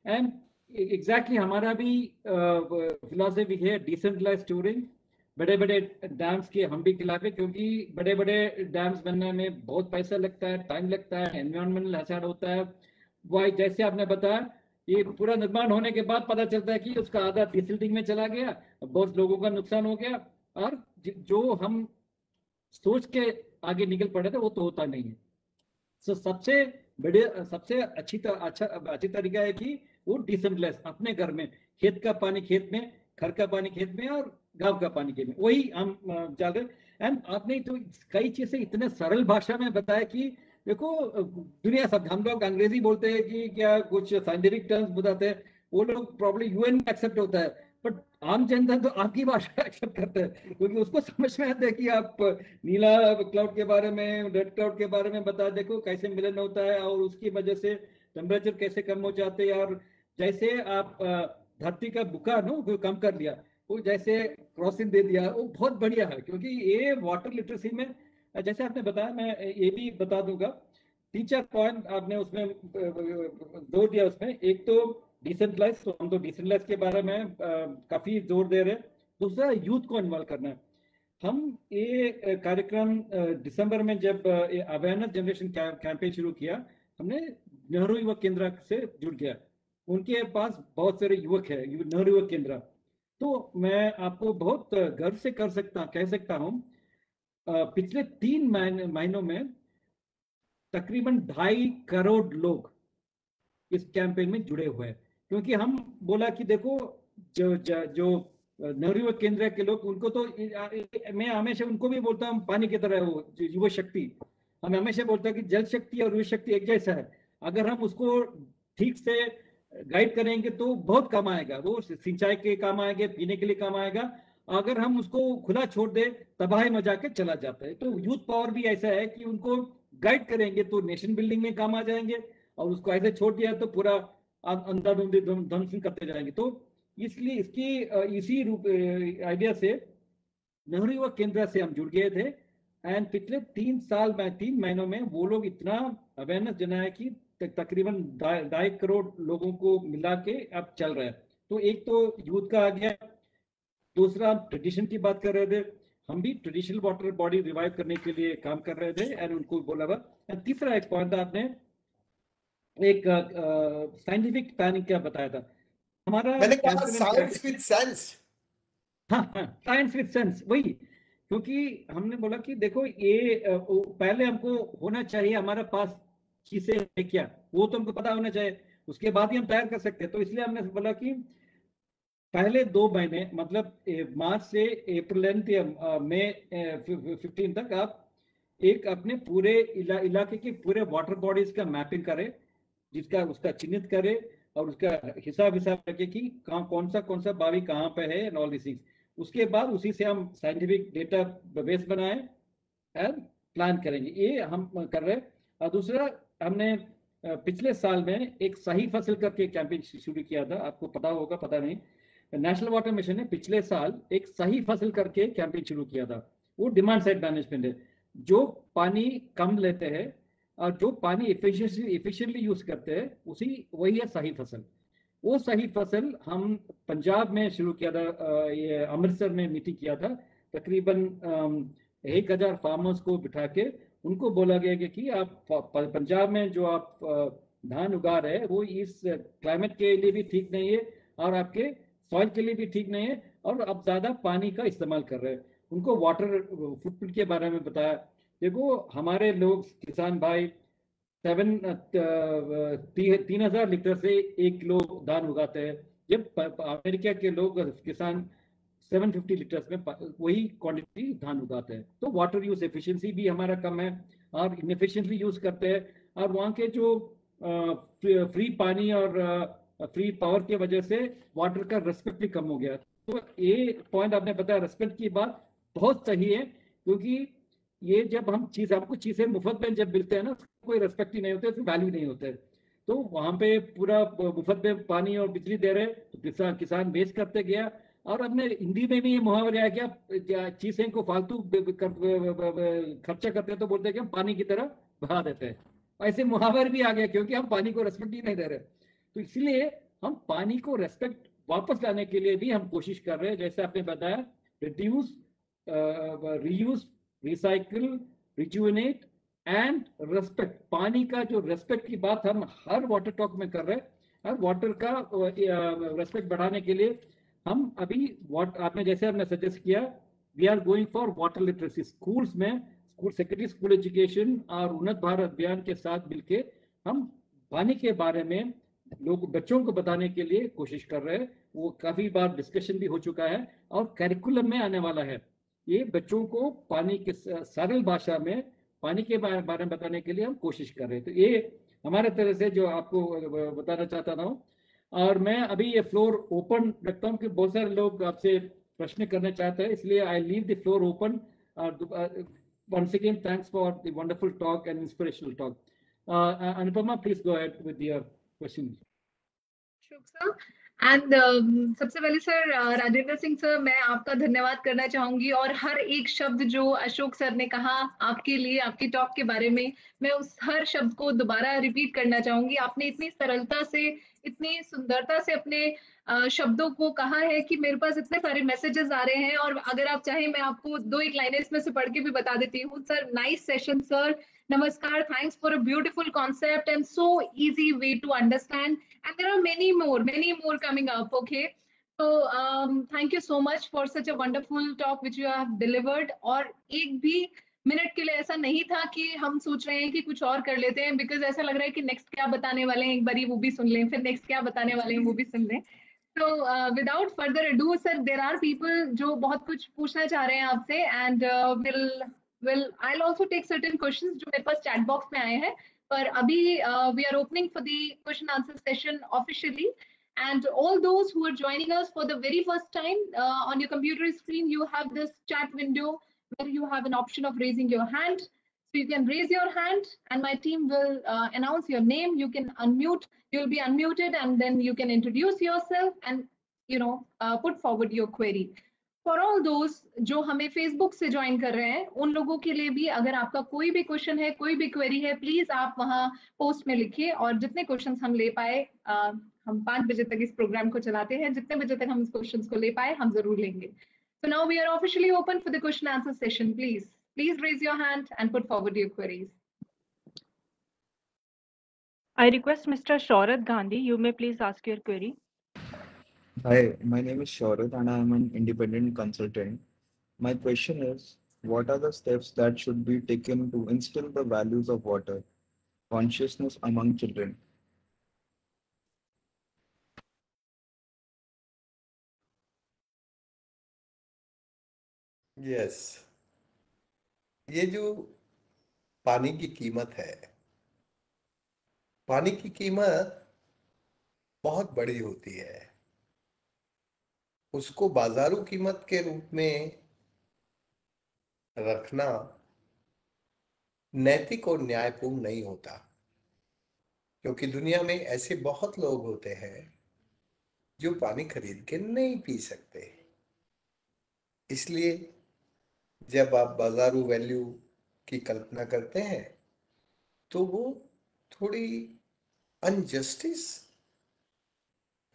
एंड एग्जैक्टली हमारा भी फिलॉसफी है डिसेंट्रलाइज टूरिंग। बड़े बड़े डैम्स के हम भी खिलाफ है, क्योंकि बड़े बड़े डैम्स बनने में बहुत पैसा लगता है, टाइम लगता है, एनवायरमेंटल हज़ार्ड होता है। वही जैसे आपने बताया, ये पूरा निर्माण होने के बाद पता चलता है कि उसका आधा डिसिल्टिंग में चला गया, बहुत लोगों का नुकसान हो गया, और जो हम सोच के आगे निकल पड़े थे वो तो होता नहीं है। तो सबसे सबसे अच्छी तरीका है कि वो डिसेंट्रलाइज, अपने घर में, खेत का पानी खेत में, घर का पानी खेत में, और गांव का पानी खेत में, वही हम चल रहे। एंड आपने तो कई चीजें इतने सरल भाषा में बताया कि देखो, दुनिया सब, हम लोग अंग्रेजी बोलते हैं कि क्या कुछ साइंटिफिक टर्म्स बताते हैं, वो लोग प्रॉब्लम यूएन एक्सेप्ट होता है, बट आम जनता तो आपकी भाषा एक्सेप्ट करते हैं, क्योंकि उसको समझ में आता है कि आप नीला क्लाउड के बारे में, रेड क्लाउड के बारे में बता, देखो कैसे मिलन होता है और उसकी वजह से टेम्परेचर कैसे कम हो जाते हैं, और जैसे आप धरती का बुखार वो कम कर लिया, वो जैसे क्रॉसिंग दे दिया, वो बहुत बढ़िया है। क्योंकि ये वाटर लिटरेसी में, जैसे आपने बताया, मैं ये भी बता दूंगा, 3-4 पॉइंट आपने उसमें जोर दिया। उसमें एक तो डिसेंट्रलाइज, तो हम तो डिसेंट्रलाइज के बारे में काफी जोर दे रहे हैं। दूसरा, यूथ को इन्वॉल्व करना है। हम ये कार्यक्रम दिसंबर में जब अवेयरनेस जनरेशन कैंपेन शुरू किया, हमने नेहरू युवक केंद्र से जुड़ गया। उनके पास बहुत सारे युवक है, नेहरू युवक केंद्र। तो मैं आपको बहुत गर्व से कह सकता हूँ, पिछले 3 महीनों में तकरीबन 2.5 करोड़ लोग इस कैंपेन में जुड़े हुए हैं। क्योंकि हम बोला कि देखो, जो नेहरू युवक केंद्र के लोग, उनको तो मैं हमेशा उनको भी बोलता हूँ पानी की तरह, वो युवा शक्ति, हम हमेशा बोलते हैं कि जल शक्ति और युवा शक्ति एक जैसा है। अगर हम उसको ठीक से गाइड करेंगे तो बहुत काम आएगा, वो सिंचाई के काम आएंगे, पीने के लिए काम आएगा। अगर हम उसको खुला छोड़ दे, तबाही मचा के चला जाता है। तो यूथ पावर भी ऐसा है कि उनको गाइड करेंगे तो नेशन बिल्डिंग में काम आ जाएंगे, और उसको ऐसे छोड़ दिया तो पूरा अंधाधुंधी ध्वंस करते जाएंगे। तो इसलिए इसी रूप आइडिया से नेहरू युवक केंद्र से हम जुड़ गए थे। एंड पिछले 3 महीनों में वो लोग इतना अवेयरनेस जनाया कि तकरीबन 2.5 करोड़ लोगों को मिला के अब चल रहा है। तो एक तो यूथ का आ गया, दूसरा हम ट्रेडिशन की बात कर रहे थे, हम भी ट्रेडिशनल वाटर बॉडी रिवाइव करने के लिए काम कर रहे थे, एंड उनको बोला हुआ। एंड तीसरा एक पॉइंट आपने एक साइंटिफिक प्लानिंग क्या बताया था हमारा, मैंने कहा साइंस विद सेंस। हाँ हाँ, साइंस विद सेंस, वही। क्योंकि हमने बोला कि देखो, ये पहले हमको होना चाहिए हमारे पास चीजें है क्या, वो तो हमको पता होना चाहिए, उसके बाद ही हम तैयार कर सकते हैं। तो इसलिए हमने बोला कि पहले 2 महीने, मतलब मार्च से अप्रैल एंड मई 15 तक, आप एक अपने पूरे इलाके के पूरे वाटर बॉडीज का मैपिंग करें, जिसका उसका चिन्हित करे, और उसका हिसाब रखे कि कौन सा बावी कहाँ पे है, एंड ऑल दिस थिंग्स। उसके बाद उसी से हम साइंटिफिक डेटा बेस बनाए एंड प्लान करेंगे, ये हम कर रहे हैं। और दूसरा, हमने पिछले साल में एक सही फसल करके कैंपेन शुरू किया था, आपको पता होगा, पता नहीं, नेशनल वाटर मिशन ने पिछले साल एक सही फसल करके कैंपेन शुरू किया था। वो डिमांड साइड मैनेजमेंट है, जो पानी कम लेते हैं और जो पानी इफिशिएंटली यूज करते हैं, वही है सही फसल। वो सही फसल हम पंजाब में शुरू किया था, ये अमृतसर में मीटिंग किया था, तकरीबन 1000 फार्मर्स को बिठा के उनको बोला गया कि आप पंजाब में जो आप धान उगा रहे हैं, वो इस क्लाइमेट के लिए भी ठीक नहीं है, और आपके सॉइल के लिए भी ठीक नहीं है, और आप ज्यादा पानी का इस्तेमाल कर रहे हैं। उनको वाटर फुटप्रिंट के बारे में बताया। देखो, हमारे लोग किसान भाई 3,000 लीटर से 1 किलो धान उगाते हैं, जब अमेरिका के लोग किसान 750 लीटर में वही क्वांटिटी धान उगाते हैं। तो वाटर यूज एफिशिएंसी भी हमारा कम है, और इनएफिशिएंटली यूज करते हैं, और वहाँ के जो फ्री पानी और फ्री पावर की वजह से वाटर का रेस्पेक्ट भी कम हो गया। तो ये पॉइंट आपने बताया, रेस्पेक्ट की बात बहुत सही है। क्योंकि ये जब हम हमको चीजें मुफ्त में जब मिलते हैं ना, कोई रेस्पेक्ट ही नहीं होते, तो वैल्यू नहीं होते। तो वहां पे पूरा मुफ्त में पानी और बिजली दे रहे, तो किसान वेस्ट करते गया। और अपने हिंदी में भी ये मुहावरा है क्या, चीजें को फालतू खर्चा करते हैं तो बोलते हैं कि हम पानी की तरह बहा देते हैं। ऐसे मुहावर भी आ गया, क्योंकि हम पानी को रेस्पेक्ट ही नहीं दे रहे। तो इसलिए हम पानी को रेस्पेक्ट वापस लाने के लिए भी हम कोशिश कर रहे हैं। जैसे आपने बताया, reduce, reuse, recycle, rejuvenate and respect. पानी का जो रेस्पेक्ट की बात हम हर वाटर टॉक में कर रहे हैं। हर वाटर का रेस्पेक्ट बढ़ाने के लिए हम अभी आपने जैसे हमने सजेस्ट किया, we are going for water literacy. Schools में स्कूल सेक्रेटरी स्कूल एजुकेशन और उन्नत भारत अभियान के साथ मिलके हम पानी के बारे में लोग बच्चों को बताने के लिए कोशिश कर रहे हैं। वो काफी बार डिस्कशन भी हो चुका है और करिकुलम में आने वाला है। ये बच्चों को पानी के सरल भाषा में पानी के बारे में बताने के लिए हम कोशिश कर रहे हैं। तो ये हमारे तरह से जो आपको बताना चाहता था। और मैं अभी ये फ्लोर ओपन रखता हूँ कि बहुत सारे लोग आपसे प्रश्न करना चाहते हैं, इसलिए I leave the floor open. once again, thanks for the wonderful talk and inspirational talk. Anupama, please go ahead with your question. Sir and सबसे पहले सर राजेंद्र सिंह सर, मैं आपका धन्यवाद करना चाहूंगी और हर एक शब्द जो अशोक सर ने कहा आपके लिए, आपकी टॉक के बारे में, मैं उस हर शब्द को दोबारा रिपीट करना चाहूंगी। आपने इतनी सरलता से, इतनी सुंदरता से अपने शब्दों को कहा है कि मेरे पास इतने सारे मैसेजेस आ रहे हैं। और अगर आप चाहें मैं आपको दो एक लाइनें इसमें से पढ़ के भी बता देती हूँ। सर, नाइस सेशन सर, नमस्कार, thanks for a beautiful concept and so easy way to understand, and there are many more coming up. Okay, so thank you so much for such a wonderful talk which you have delivered. और एक भी मिनट के लिए ऐसा नहीं था कि हम सोच रहे हैं कि कुछ और कर लेते हैं, बिकॉज ऐसा लग रहा है कि नेक्स्ट क्या बताने वाले हैं एक बारी वो भी सुन लें, फिर नेक्स्ट क्या बताने वाले हैं वो भी सुन लें। So without further ado, sir, there are people जो बहुत कुछ पूछना चाह रहे हैं आपसे, and I'll also take certain questions जो मेरे पास chat box में आए हैं। पर अभी we are opening for the question answer session officially, and all those who are joining us for the very first time, on your computer screen you have this chat window where you have an option of raising your hand. So you can raise your hand and my team will announce your name. You can unmute, you'll be unmuted, and then you can introduce yourself and put forward your query. For all those जो हमें Facebook से ज्वाइन कर रहे हैं, उन लोगों के लिए भी अगर आपका कोई भी क्वेश्चन है, कोई भी क्वेरी है, प्लीज आप वहाँ पोस्ट में लिखिए और जितने क्वेश्चंस हम ले पाए, हम 5 बजे तक इस प्रोग्राम को चलाते हैं, जितने बजे तक हम इस क्वेश्चंस को ले पाए हम जरूर लेंगे। So now we are officially open for the question answer session. Please raise your hand and put forward your queries. I request Mr. Shaurad Gandhi, you may please ask your query. Hi, my name is Shaurad and I am an independent consultant. My question is, what are the steps that should be taken to instill the values of water consciousness among children? Yes, ये जो पानी की कीमत है, पानी की कीमत बहुत बड़ी होती है। उसको बाजारू कीमत के रूप में रखना नैतिक और न्यायपूर्ण नहीं होता, क्योंकि दुनिया में ऐसे बहुत लोग होते हैं जो पानी खरीद के नहीं पी सकते। इसलिए जब आप बाजारू वैल्यू की कल्पना करते हैं तो वो थोड़ी अनजस्टिस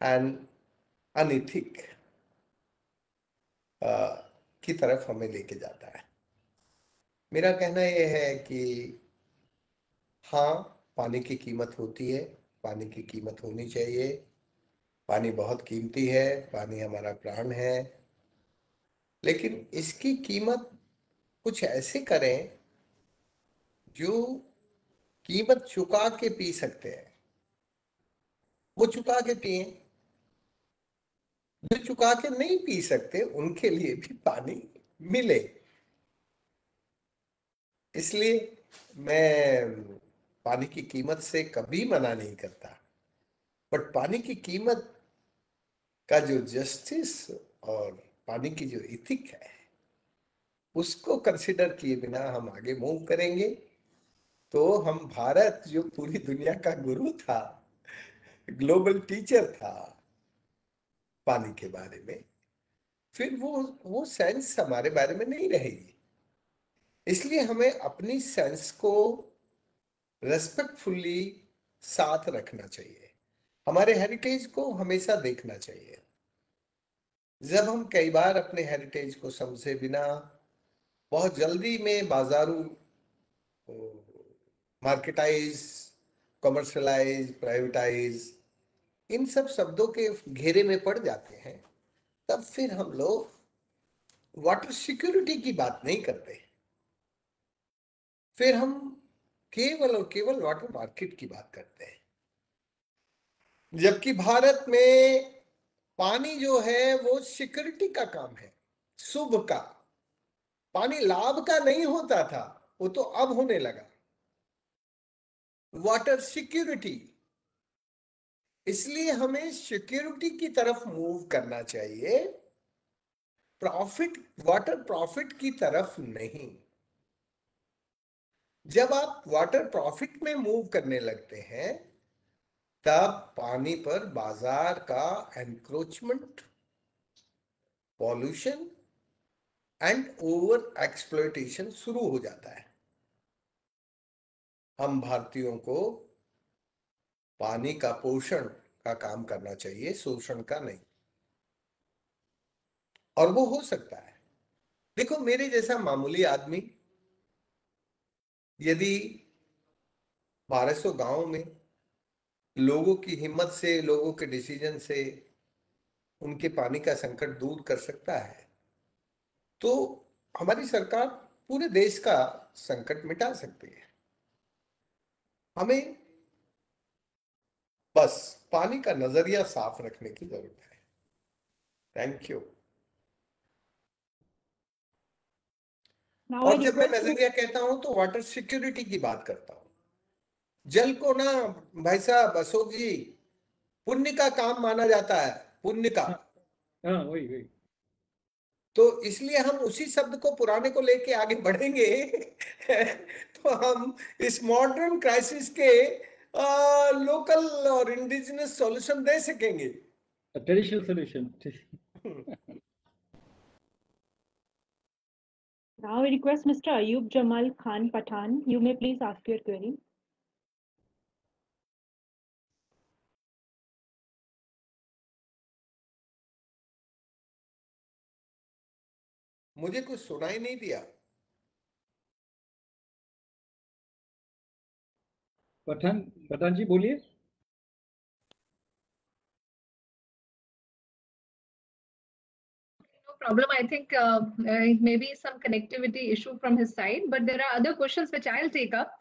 एंड अनइथिक की तरफ हमें लेके जाता है। मेरा कहना यह है कि हाँ, पानी की कीमत होती है, पानी की कीमत होनी चाहिए। पानी बहुत कीमती है, पानी हमारा प्राण है, लेकिन इसकी कीमत कुछ ऐसे करें जो कीमत चुका के पी सकते हैं, वो चुका के पिए। जो चुका के नहीं पी सकते उनके लिए भी पानी मिले। इसलिए मैं पानी की कीमत से कभी मना नहीं करता, बट पानी की कीमत का जो जस्टिस और पानी की जो इथिक है उसको कंसिडर किए बिना हम आगे मूव करेंगे तो हम भारत जो पूरी दुनिया का गुरु था, ग्लोबल टीचर था पानी के बारे में, फिर वो सेंस हमारे बारे में नहीं रहेगी। इसलिए हमें अपनी सेंस को रेस्पेक्टफुली साथ रखना चाहिए। हमारे हेरिटेज को हमेशा देखना चाहिए। जब हम कई बार अपने हेरिटेज को समझे बिना बहुत जल्दी में बाजारू मार्केटाइज, कमर्शलाइज, प्राइवेटाइज, इन सब शब्दों के घेरे में पड़ जाते हैं, तब फिर हम लोग वाटर सिक्योरिटी की बात नहीं करते, फिर हम केवल और केवल वाटर मार्केट की बात करते हैं। जबकि भारत में पानी जो है वो सिक्योरिटी का काम है, शुभ का। पानी लाभ का नहीं होता था, वो तो अब होने लगा। वाटर सिक्योरिटी, इसलिए हमें सिक्योरिटी की तरफ मूव करना चाहिए, प्रॉफिट, वाटर प्रॉफिट की तरफ नहीं। जब आप वाटर प्रॉफिट में मूव करने लगते हैं, तब पानी पर बाजार का encroachment, pollution and over exploitation शुरू हो जाता है। हम भारतीयों को पानी का पोषण का काम करना चाहिए, शोषण का नहीं। और वो हो सकता है। देखो, मेरे जैसा मामूली आदमी यदि 1200 गांव में लोगों की हिम्मत से, लोगों के डिसीजन से उनके पानी का संकट दूर कर सकता है, तो हमारी सरकार पूरे देश का संकट मिटा सकती है। हमें बस पानी का नजरिया साफ रखने की जरूरत है। Thank you. Now I और जब मैं request नजरिया कहता हूं तो वाटर सिक्योरिटी की बात करता हूं। जल को ना भाई साहब अशोक जी, पुण्य का काम माना जाता है, पुण्य का। हाँ, वही वही। तो इसलिए हम उसी शब्द को, पुराने को लेके आगे बढ़ेंगे तो हम इस मॉडर्न क्राइसिस के लोकल और इंडिजिनस सॉल्यूशन दे सकेंगे। Traditional solution. Now I request Mr. Ayub Jamal Khan Pathan. You may please ask your query. मुझे कुछ सुनाई नहीं दिया। पठान जी बोलिए। No problem. I think maybe some connectivity issue from his side, but there are other questions which I'll take up.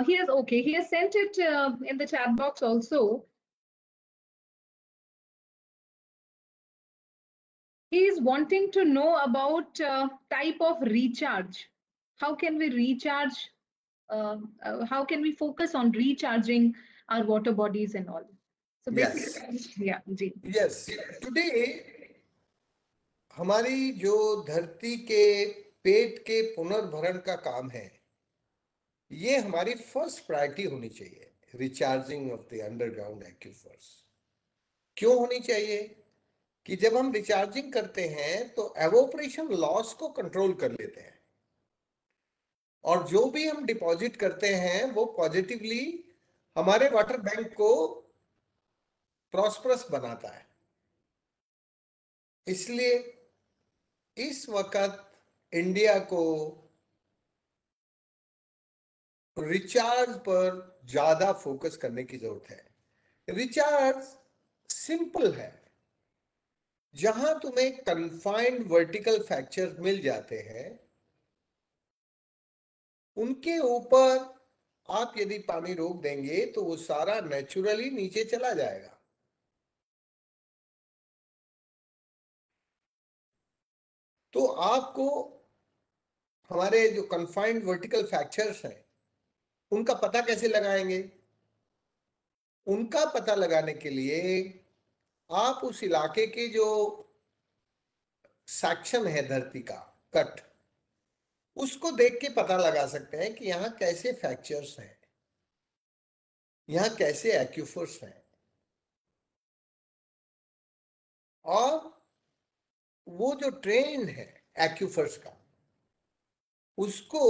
He is okay. He has sent it in the chat box also. He is wanting to know about type of recharge. How can we recharge? How can we focus on recharging our water bodies and all? So basically, yeah, ji. Yes, today हमारी जो धरती के पेट के पुनर्भरण का काम है, ये हमारी फर्स्ट प्रायोरिटी होनी चाहिए। रिचार्जिंग ऑफ द अंडरग्राउंड एक्यूफर्स क्यों होनी चाहिए? कि जब हम रिचार्जिंग करते हैं तो एवोपरेशन लॉस को कंट्रोल कर लेते हैं, और जो भी हम डिपॉजिट करते हैं वो पॉजिटिवली हमारे वाटर बैंक को प्रॉस्परस बनाता है। इसलिए इस वक्त इंडिया को रिचार्ज पर ज्यादा फोकस करने की जरूरत है। रिचार्ज सिंपल है। जहां तुम्हें कन्फाइंड वर्टिकल फ्रैक्चर मिल जाते हैं, उनके ऊपर आप यदि पानी रोक देंगे तो वो सारा नेचुरली नीचे चला जाएगा। तो आपको हमारे जो कन्फाइंड वर्टिकल फ्रैक्चर्स हैं, उनका पता कैसे लगाएंगे? उनका पता लगाने के लिए आप उस इलाके के जो सेक्शन है धरती का, कट, उसको देख के पता लगा सकते हैं कि यहाँ कैसे फ्रैक्चर्स हैं, यहाँ कैसे एक्यूफर्स हैं, और वो जो ट्रेन है एक्यूफर्स का, उसको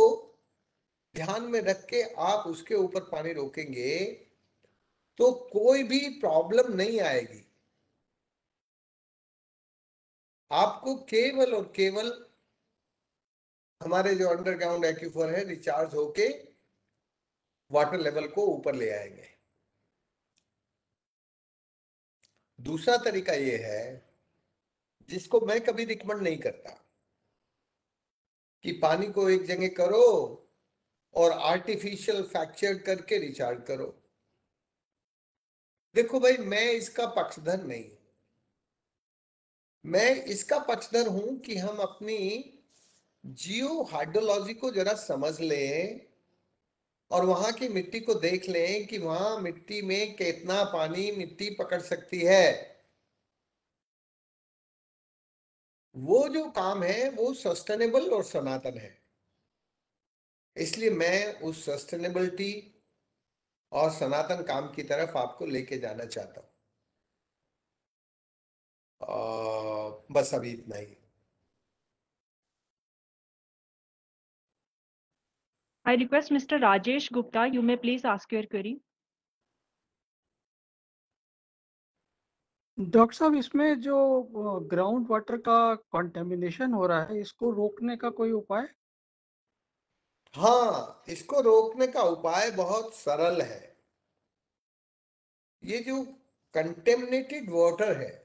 ध्यान में रख के आप उसके ऊपर पानी रोकेंगे तो कोई भी प्रॉब्लम नहीं आएगी। आपको केवल और केवल हमारे जो अंडरग्राउंड एक्यूफर है रिचार्ज होके वाटर लेवल को ऊपर ले आएंगे। दूसरा तरीका ये है, जिसको मैं कभी रिकमेंड नहीं करता, कि पानी को एक जगह करो और आर्टिफिशियल फ्रैक्चर करके रिचार्ज करो। देखो भाई, मैं इसका पक्षधर नहीं, मैं इसका पक्षधर हूं कि हम अपनी जियो हाइड्रोलॉजी को जरा समझ लें और वहां की मिट्टी को देख लें कि वहां मिट्टी में कितना पानी मिट्टी पकड़ सकती है। वो जो काम है वो सस्टेनेबल और सनातन है। इसलिए मैं उस सस्टेनेबिलिटी और सनातन काम की तरफ आपको लेके जाना चाहता हूं। बस अभी इतना ही। I request Mr. Rajesh Gupta, you may please ask your query. Doctor साहब, इसमें जो ग्राउंड वाटर का कंटेमिनेशन हो रहा है, इसको रोकने का कोई उपाय? हाँ, इसको रोकने का उपाय बहुत सरल है। ये जो कंटेमिनेटेड वाटर है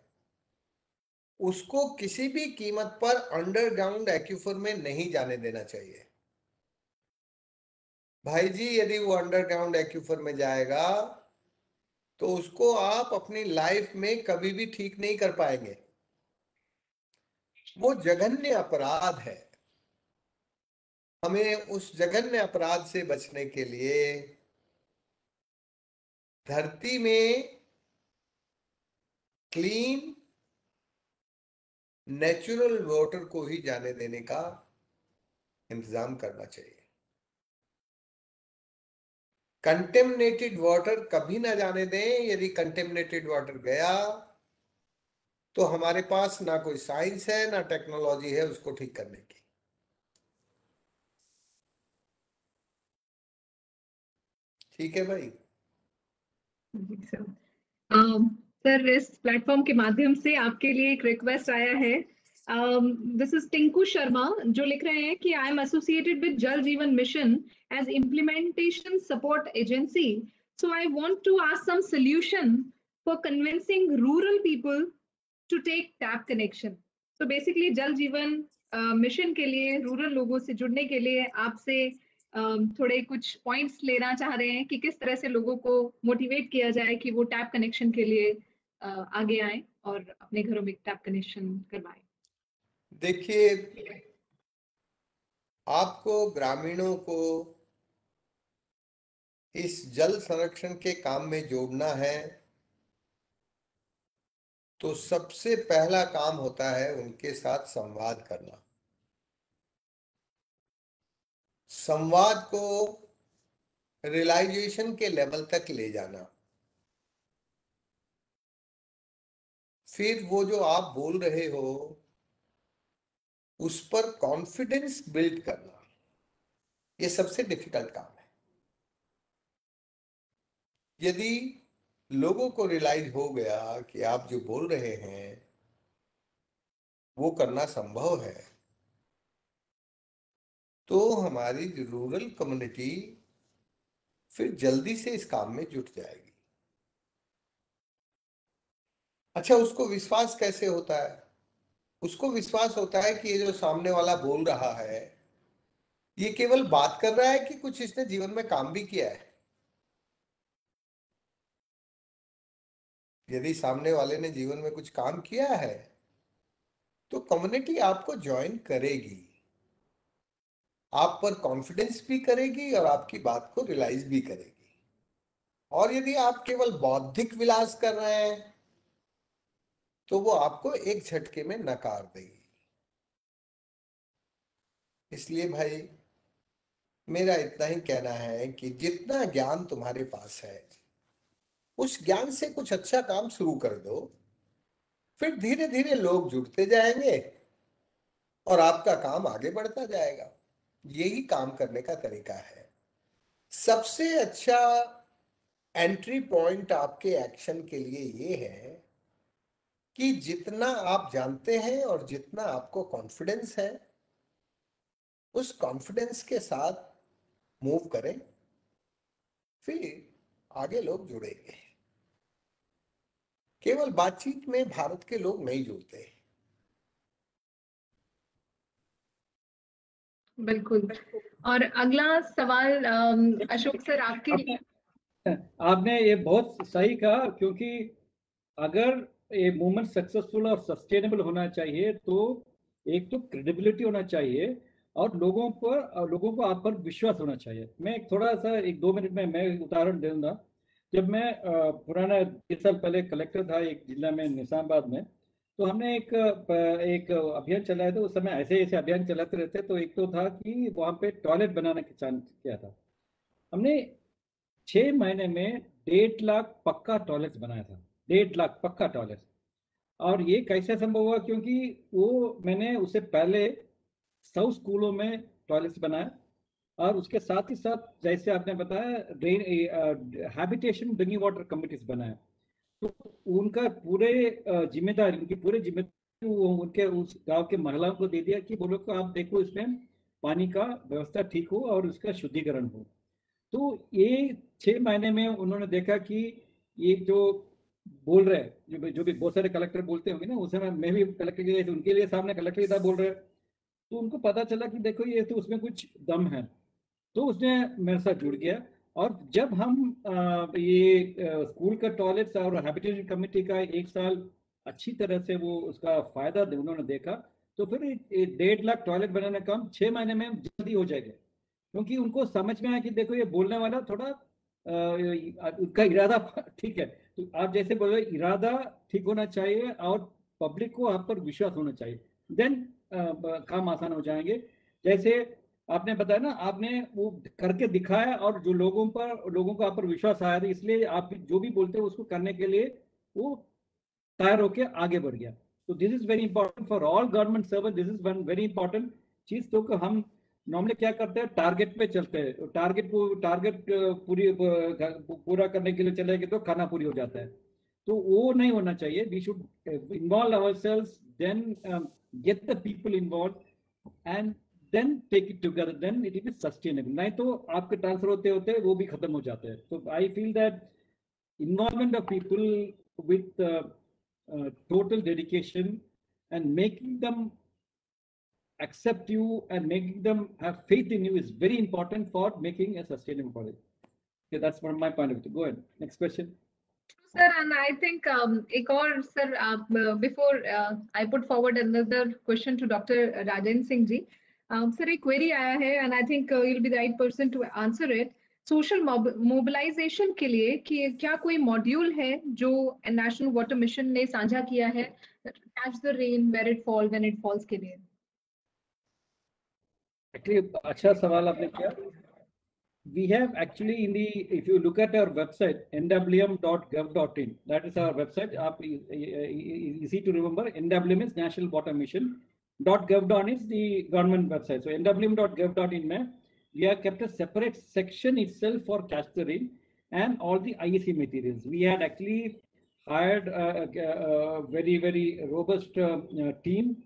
उसको किसी भी कीमत पर अंडरग्राउंड एक्यूफर में नहीं जाने देना चाहिए। भाई जी, यदि वो अंडरग्राउंड एक्यूफर में जाएगा तो उसको आप अपनी लाइफ में कभी भी ठीक नहीं कर पाएंगे। वो जघन्य अपराध है। हमें उस जघन्य अपराध से बचने के लिए धरती में क्लीन नेचुरल वाटर को ही जाने देने का इंतजाम करना चाहिए। कंटेमिनेटेड वाटर कभी ना जाने दें। यदि कंटेमिनेटेड वाटर गया तो हमारे पास ना कोई साइंस है ना टेक्नोलॉजी है उसको ठीक करने की। ठीक है भाई। जी सर। सर, इस प्लेटफॉर्म के माध्यम से आपके लिए एक रिक्वेस्ट आया है। दिस इज टिंकू शर्मा, जो लिख रहे हैं कि I am associated with Jal Jeevan mission as implementation support agency, so I want to ask some solution for convincing rural people to take tap connection. तो बेसिकली जल जीवन मिशन के लिए रूरल लोगों से जुड़ने के लिए आपसे थोड़े कुछ पॉइंट्स लेना चाह रहे हैं कि किस तरह से लोगों को मोटिवेट किया जाए कि वो टैप कनेक्शन के लिए आगे आए और अपने घरों में टैप कनेक्शन करवाएं। देखिए, आपको ग्रामीणों को इस जल संरक्षण के काम में जोड़ना है तो सबसे पहला काम होता है उनके साथ संवाद करना। संवाद को रियलाइजेशन के लेवल तक ले जाना। फिर वो जो आप बोल रहे हो उस पर कॉन्फिडेंस बिल्ड करना, ये सबसे डिफिकल्ट काम है। यदि लोगों को रियलाइज हो गया कि आप जो बोल रहे हैं वो करना संभव है, तो हमारी रूरल कम्युनिटी फिर जल्दी से इस काम में जुट जाएगी। अच्छा, उसको विश्वास कैसे होता है? उसको विश्वास होता है कि ये जो सामने वाला बोल रहा है ये केवल बात कर रहा है कि कुछ इसने जीवन में काम भी किया है। यदि सामने वाले ने जीवन में कुछ काम किया है तो कम्युनिटी आपको ज्वाइन करेगी, आप पर कॉन्फिडेंस भी करेगी और आपकी बात को रियलाइज भी करेगी। और यदि आप केवल बौद्धिक विलास कर रहे हैं तो वो आपको एक झटके में नकार देगी। इसलिए भाई, मेरा इतना ही कहना है कि जितना ज्ञान तुम्हारे पास है उस ज्ञान से कुछ अच्छा काम शुरू कर दो, फिर धीरे धीरे लोग जुड़ते जाएंगे और आपका काम आगे बढ़ता जाएगा। यही काम करने का तरीका है। सबसे अच्छा एंट्री पॉइंट आपके एक्शन के लिए ये है कि जितना आप जानते हैं और जितना आपको कॉन्फिडेंस है, उस कॉन्फिडेंस के साथ मूव करें, फिर आगे लोग जुड़ेंगे। केवल बातचीत में भारत के लोग नहीं जुड़ते। बिल्कुल। और अगला सवाल अशोक सर आपके लिए। आपने ये बहुत सही कहा, क्योंकि अगर ये मूवमेंट सक्सेसफुल और सस्टेनेबल होना चाहिए तो एक तो क्रेडिबिलिटी होना चाहिए और लोगों को आप पर विश्वास होना चाहिए। मैं एक थोड़ा सा 1-2 मिनट में मैं एक उदाहरण दूंगा। जब मैं पुराना 30 साल पहले कलेक्टर था एक जिला में, निजामाबाद में, तो हमने एक अभियान चलाया था। उस समय ऐसे ऐसे अभियान चलाते रहते, तो एक तो था कि वहाँ पे टॉयलेट बनाने का चांस किया था। हमने 6 महीने में 1.5 लाख पक्का टॉयलेट बनाया था। 1.5 लाख पक्का टॉयलेट। और ये कैसे संभव हुआ? क्योंकि वो मैंने उससे पहले 100 स्कूलों में टॉयलेट्स बनाए, और उसके साथ ही साथ जैसे आपने बताया हैबिटेशन ड्रिंकिंग वाटर कमिटीज बनाए। तो उनका उनकी पूरी जिम्मेदारी वो उनके उस गांव के महिलाओं को दे दिया कि बोलो को आप देखो इसमें पानी का व्यवस्था ठीक हो और उसका शुद्धिकरण हो। तो ये 6 महीने में उन्होंने देखा कि ये जो बोल रहे हैं, जो भी बहुत सारे कलेक्टर बोलते होंगे ना, उस समय मैं भी कलेक्टर के उनके लिए सामने कलेक्टर की तरह बोल रहे हैं, तो उनको पता चला कि देखो ये तो उसमें कुछ दम है। तो उसने मेरे साथ जुड़ गया। और जब हम स्कूल का टॉयलेट्स और हैबिटेशन कमेटी का 1 साल अच्छी तरह से वो उसका फायदा उन्होंने देखा, तो फिर 1.5 लाख टॉयलेट बनाने का काम 6 महीने में जल्दी हो जाएगा। क्योंकि उनको समझ में आया कि देखो ये बोलने वाला थोड़ा उनका इरादा ठीक है। तो आप जैसे बोल रहे, इरादा ठीक होना चाहिए और पब्लिक को आप पर विश्वास होना चाहिए, देन काम आसान हो जाएंगे। जैसे आपने बताया ना, आपने वो करके दिखाया और जो लोगों को आप पर विश्वास आया था, इसलिए आप जो भी बोलते हैं उसको करने के लिए वो तैयार होकर आगे बढ़ गया। तो this is very important for all government servant. This is one very important चीज। तो हम नॉर्मली क्या करते हैं, टारगेट पे चलते हैं। टारगेट पूरा करने के लिए चलेंगे तो खाना पूरी हो जाता है। तो वो नहीं होना चाहिए। We should involve ourselves, then get the people involve and then take it together, then it is sustainable. नहीं तो आपके ट्रांसफर होते होते वो भी खत्म हो जाते हैं। तो I feel that involvement of people with total dedication and making them accept you and making them have faith in you is very important for making a sustainable policy. Okay, that's from my point of view. Go ahead. Next question. Sir, and I think एक और sir, before I put forward another question to Dr. Rajendra Singh ji, sir एक query आया है and I think you'll be the right person to answer it. Social mobilisation के लिए कि क्या कोई मॉड्यूल है जो नेशनल वाटर मिशन ने साझा किया है catch the rain where it fall when it falls के लिए? Actually, अच्छा सवाल आपने किया। We have actually if you look at our website, nwm.gov.in, that is our website. Easy to remember. NWM is National Water Mission. .gov.in is the government website. So nwm.gov.in mein we have kept a separate section itself for catch the rain and all the IEC materials. We had actually hired a very, very robust team,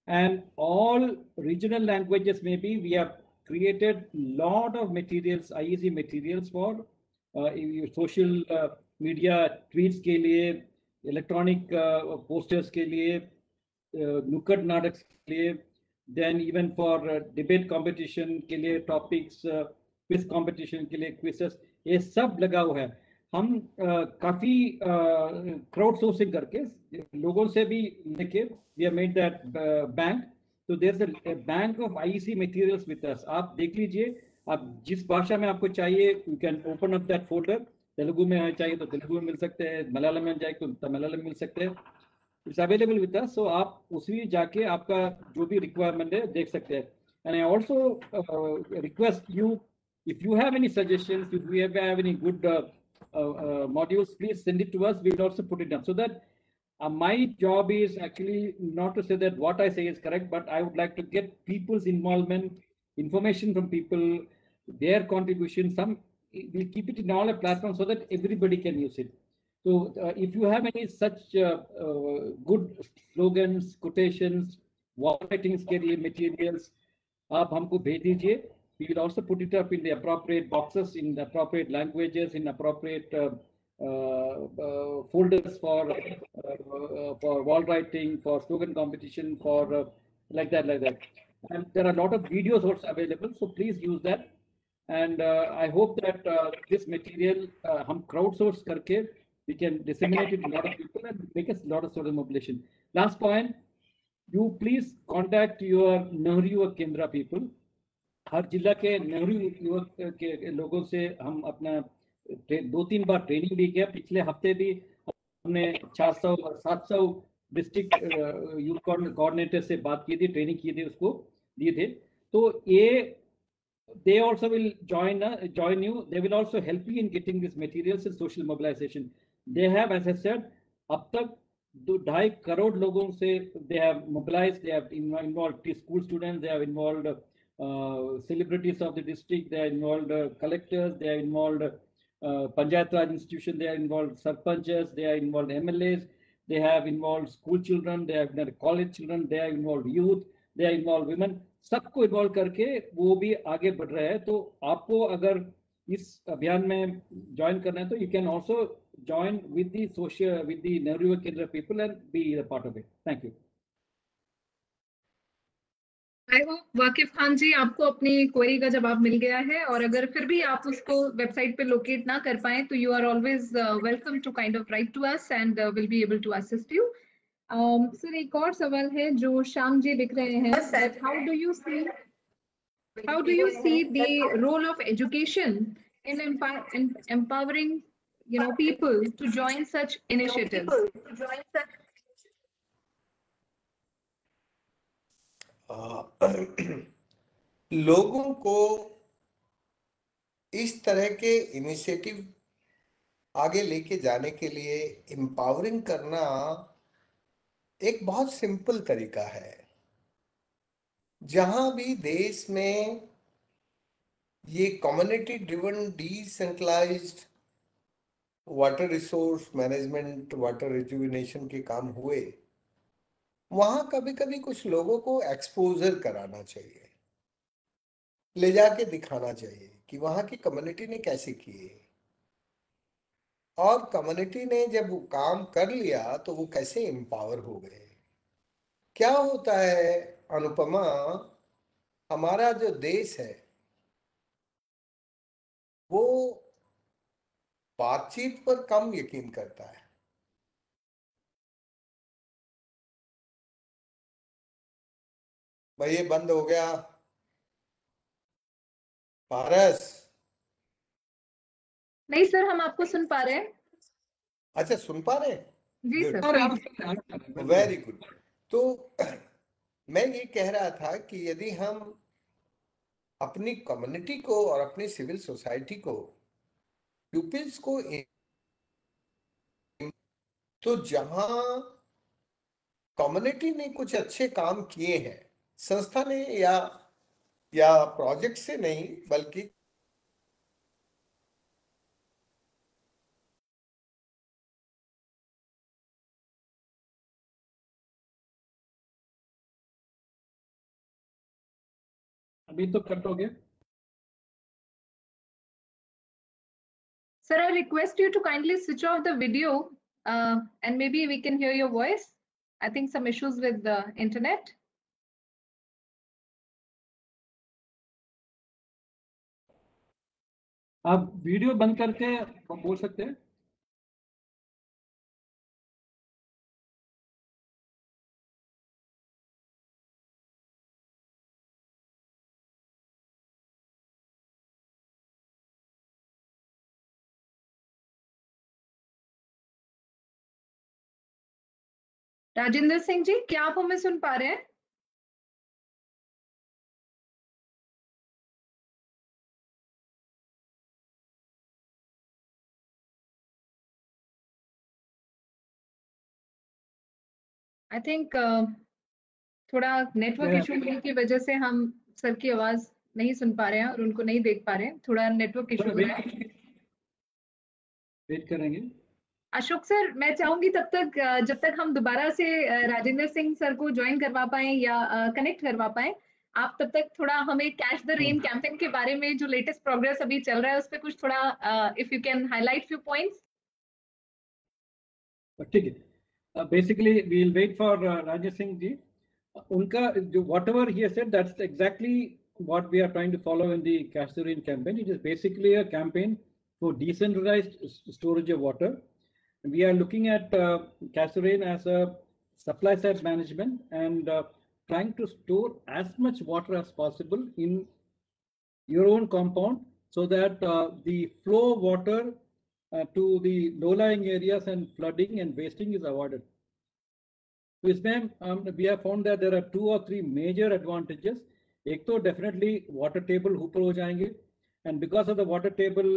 and all regional languages maybe we have created lot of materials, IEC materials for social media tweets के लिए, electronic posters के लिए, नुक्कड़ नाटक के लिए, then even for debate competition के लिए topics, quiz competition के लिए quizzes, ये सब लगा हुआ है। हम काफी क्राउड सोर्सिंग करके लोगों से भी लेके we have made that bank. So there's a bank of IEC materials with us. आप देख लीजिए, आप जिस भाषा में आपको चाहिए, you can open up that folder. Telugu में चाहिए तो तेलुगु में मिल सकते हैं, मलयालम में चाहिए तो मलयालम मिल सकते हैं। It's available with us. So आप उसी जाके आपका जो भी requirement है देख सकते हैं। And I also request you, if you have any suggestions, if we have any good modules, please send it to us. We will also put it down so that my job is actually not to say that what I say is correct, but I would like to get people's involvement, information from people, their contribution, some we'll keep it in all the platforms so that everybody can use it. So if you have any such good slogans, quotations, wall writings के लिए materials, आप हमको भेज दीजिए. We will also put it up in the appropriate boxes, in the appropriate languages, in appropriate folders for wall writing, for slogan competition, for like that. And there are a lot of videos also available, so please use that. And I hope that this material हम crowdsource करके we can disseminate it to a lot of people and make a lot of social mobilization. Last point, you please contact your Nehru Yuva Kendra people. हर जिला के नेहरू युवक के लोगों से हम अपना 2-3 बार ट्रेनिंग भी किया. पिछले हफ्ते भी हमने 400 और 700 डिस्ट्रिक्ट यूथ कोऑर्डिनेटर से बात की थी, ट्रेनिंग की थी, उसको दिए थे. तो ये they also will join you. They will also help you in getting these materials and social mobilization. They have, as I said, अब तक 2.5 crore लोगों से they have mobilized, they have involved school students, they have involved celebrities of the district, they have involved collectors, they have involved Panchayat Raj institution, they have involved sarpanchas, they have involved MLAs, they have involved school children, they have college children, they have involved youth, they have involved women. सबको इन्वॉल्व करके वो भी आगे बढ़ रहे हैं. तो आपको अगर इस अभियान में ज्वाइन करना है तो you can also join with the social with the Nehru युवा केंद्र people and be the part of it. Thank you. I hope वाकिफ खान जी आपको अपनी क्वेरी का जवाब मिल गया है, और अगर फिर भी आप उसको वेबसाइट पे लोकेट ना कर पाए तो you are always welcome to kind of write to us and will be able to assist you. Sir एक और सवाल है जो श्याम जी लिख रहे हैं, that how do you see the role of education in empowering people to join such initiatives? लोगों को इस तरह के इनिशिएटिव आगे लेके जाने के लिए एम्पावरिंग करना एक बहुत सिंपल तरीका है. जहां भी देश में ये community driven decentralised water resource management, water rejuvenation के काम हुए, वहां कभी कभी कुछ लोगों को एक्सपोजर कराना चाहिए, ले जाके दिखाना चाहिए कि वहां की कम्युनिटी ने कैसे किए, और कम्युनिटी ने जब वो काम कर लिया तो वो कैसे एम्पावर हो गए. क्या होता है अनुपमा, हमारा जो देश है वो बातचीत पर कम यकीन करता है. भाई ये बंद हो गया. पारस, नहीं सर, हम आपको सुन पा रहे हैं. अच्छा सुन पा रहे हैं? जी Good. सर. Very good. तो मैं ये कह रहा था कि यदि हम अपनी कम्युनिटी को और अपनी सिविल सोसाइटी को, प्यूपिल्स को, तो जहां कम्युनिटी ने कुछ अच्छे काम किए हैं, संस्था ने या प्रोजेक्ट से नहीं बल्कि अभी तो कट हो गया. Sir, I request you to kindly switch off the video and maybe we can hear your voice. I think some issues with the internet. आप वीडियो बंद करके बोल सकते हैं. राजेंद्र सिंह जी, क्या आप हमें सुन पा रहे हैं? I think थोड़ा नेटवर्क इशू होने की वजह से हम सर की आवाज नहीं सुन पा रहे हैं और उनको नहीं देख पा रहे हैं, थोड़ा नेटवर्क इशू हो रहा है। वेट करेंगे। अशोक सर, मैं चाहूंगी तब तक जब तक हम दोबारा से राजेंद्र सिंह सर को ज्वाइन करवा पाए या कनेक्ट करवा पाए, आप तब तक थोड़ा हमें कैच द रेन कैंपेन के बारे में जो लेटेस्ट प्रोग्रेस अभी चल रहा है उस पर कुछ थोड़ा if you can highlight few points. ठीक है, basically we will wait for Rajesh Singh ji. उनका जो whatever he has said, that's exactly what we are trying to follow in the Catch the Rain campaign. It is basically a campaign for decentralized storage of water. We are looking at Catch the Rain as a supply side management and trying to store as much water as possible in your own compound so that the flow of water to the low-lying areas and flooding and wasting is avoided. तो इसमें we have found that there are 2 or 3 major advantages. एक तो definitely water table ऊपर हो जाएंगे, and because of the water table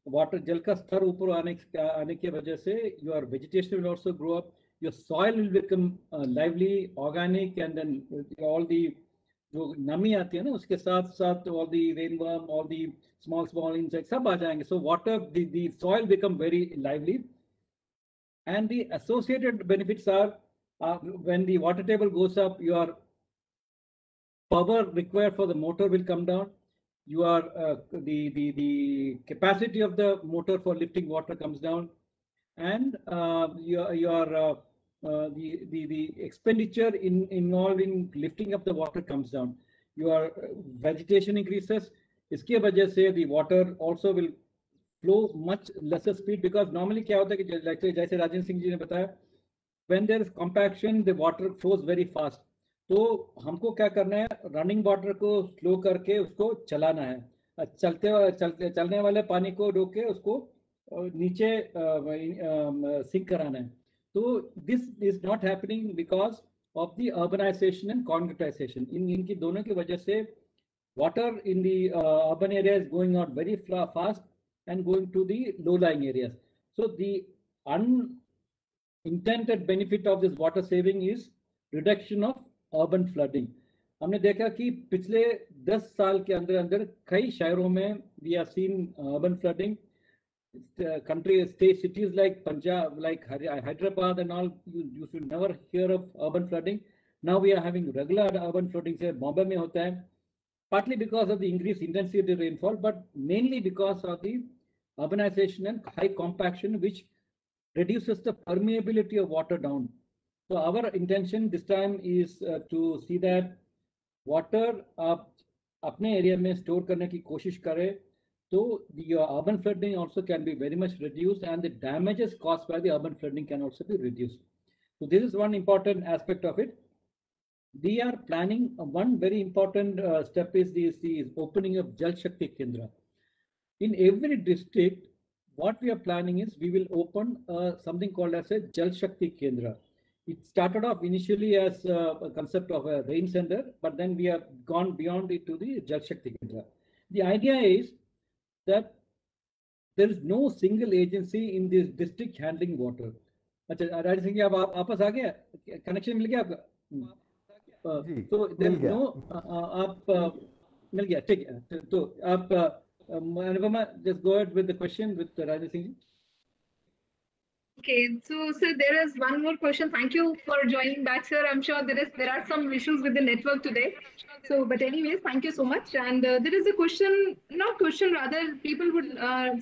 water जल का स्तर ऊपर आने की वजह से your vegetation will also grow up, your soil will become lively, organic, and then all the जो नमी आती है ना उसके साथ साथ all the rainworm, all the small insects सब आ जाएंगे. So water, the soil become very lively, and the associated benefits are when the water table goes up, your power required for the motor will come down. Your the capacity of the motor for lifting water comes down, and the expenditure involving lifting up the water comes down. Your vegetation increases. इसके वजह से the water also will flow much lesser speed, because normally क्या होता है कि जैसे राजेंद्र सिंह जी ने बताया, when there is compaction the water flows very fast. तो हमको क्या करना है, रनिंग वाटर को स्लो करके उसको चलाना है, चलने वाले पानी को रोक के उसको नीचे सिंक कराना है. तो this is not happening because of the urbanisation and concretisation. इनकी दोनों की वजह से water in the urban area is going out very fast and going to the low-lying areas. So the unintended benefit of this water saving is reduction of urban flooding. हमने देखा कि पिछले 10 साल के अंदर कई शहरों में we have seen urban flooding. Cities like Punjab, like Hyderabad and all, you should never hear of urban flooding. Now we are having regular urban flooding. से बॉम्बे में होता है, partly because of the increased intensity of the rainfall, but mainly because of the urbanization and high compaction, which reduces the permeability of water down. So our intention this time is to see that water आप अपने एरिया में स्टोर करने की कोशिश करें, तो the urban flooding also can be very much reduced, and the damages caused by the urban flooding can also be reduced. So this is one important aspect of it. We are planning one very important step is the opening of Jal Shakti Kendra. In every district, what we are planning is we will open something called as a Jal Shakti Kendra. It started off initially as a concept of a rain center, but then we have gone beyond it to the Jal Shakti Kendra. The idea is that there is no single agency in this district handling water. अच्छा राजेश सिंह जी, आप वापस आ गए, कनेक्शन मिल गया आपका? तो देयर इज नो आप मिल गया, ठीक है. तो आप Anupama just go ahead with the question with Rajesh Singh ji. Okay, so sir, there is one more question. Thank you for joining back, sir. I'm sure there are some issues with the network today. So, but anyways, thank you so much. And there is a question, not question, rather people would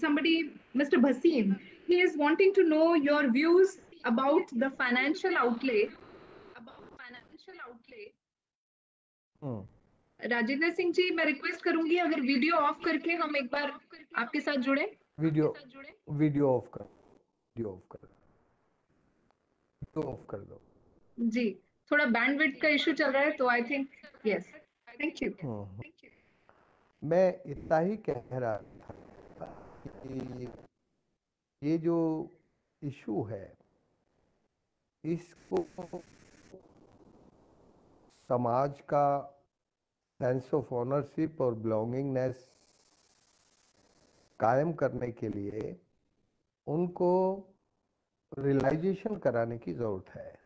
somebody, Mr. Bhasin, he is wanting to know your views about the financial outlay. Rajendra Singh ji, मैं रिक्वेस्ट करूंगी अगर वीडियो ऑफ करके हम एक बार आपके साथ जुड़े. वीडियो ऑफ कर दो जी, थोड़ा बैंडविड्थ का इशू चल रहा है, तो I think yes. Thank you. मैं इतना ही कह रहा था कि ये जो इशू है इसको समाज का सेंस ऑफ ओनरशिप और बिलोंगिंगनेस कायम करने के लिए उनको रियलाइजेशन कराने की जरूरत है.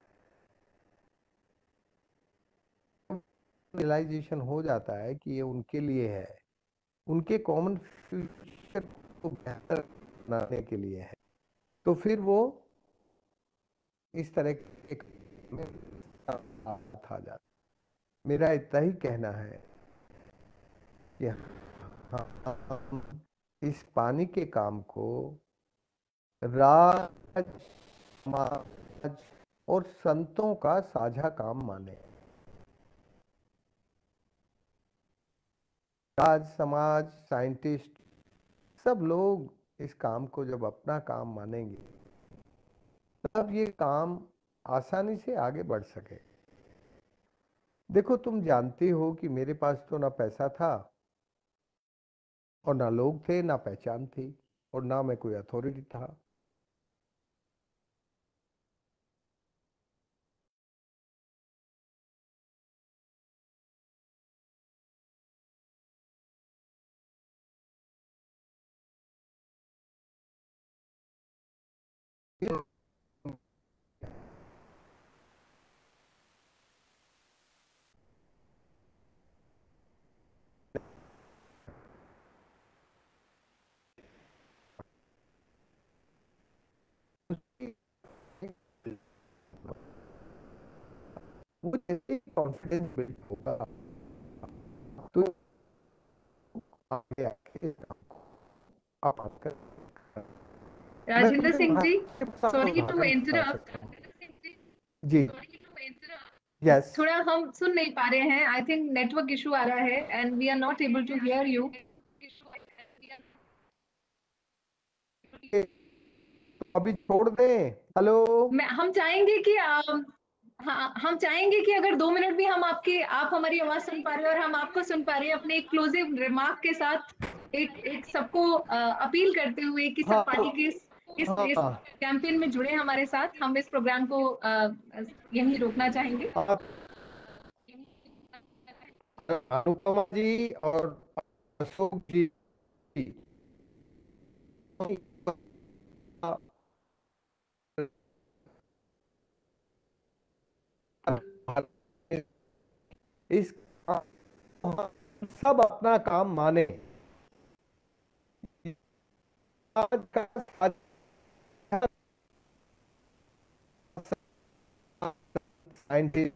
रियलाइजेशन हो जाता है कि ये उनके लिए है, उनके कॉमन फ्यूचर को बेहतर बनाने के लिए है, तो फिर वो इस तरह के में साथ आ जाता। मेरा इतना ही कहना है कि हम इस पानी के काम को राज, समाज और संतों का साझा काम माने। राज, समाज, साइंटिस्ट सब लोग इस काम को जब अपना काम मानेंगे तब ये काम आसानी से आगे बढ़ सके। देखो, तुम जानती हो कि मेरे पास तो ना पैसा था और ना लोग थे, ना पहचान थी और ना मैं कोई अथॉरिटी था। वो जैसे कॉन्फिडेंस बिल्ड होगा तो आगे आके आप आकर मैं राजेंद्र तुमसे सिंह जी, सॉरी टू उदाहरण बता इंटरप्ट, सकता हूँ। जी, यस, थोड़ा हम सुन नहीं पा रहे हैं। आई थिंक नेटवर्क इशू आ रहा है and we are not able to hear you. अभी छोड़ दें? हेलो, हम चाहेंगे कि हाँ, हम चाहेंगे कि अगर 2 मिनट भी आप हमारी आवाज सुन पा रहे हैं और हम आपको सुन पा रहे हैं, अपने एक क्लोजिव रिमार्क के साथ एक सबको अपील करते हुए कि सब हाँ पार्टी के इस हाँ, कैंपेन में जुड़े हमारे साथ। हम इस प्रोग्राम को यहीं रोकना चाहेंगे। आप अनुपमा जी और अशोक जी इस सब अपना काम माने। आज का साइंटिस्ट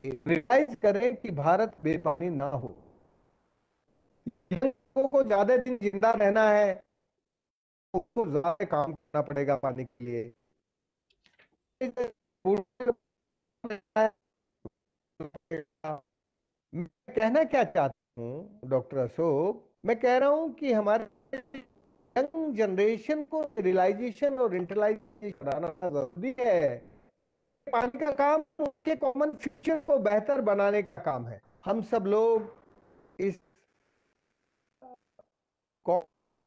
रियलाइज करें कि भारत बेपानी ना हो। लोगों को ज्यादा दिन जिंदा रहना है, उसको ज्यादा काम करना पड़ेगा पानी के लिए। मैं कहना क्या चाहता हूँ डॉक्टर अशोक, मैं कह रहा हूँ कि हमारे यंग जनरेशन को रियलाइजेशन और इंटरलाइजेशन कराना जरूरी है। पानी का काम उसके कॉमन फ्यूचर को बेहतर बनाने का काम है। हम सब लोग इस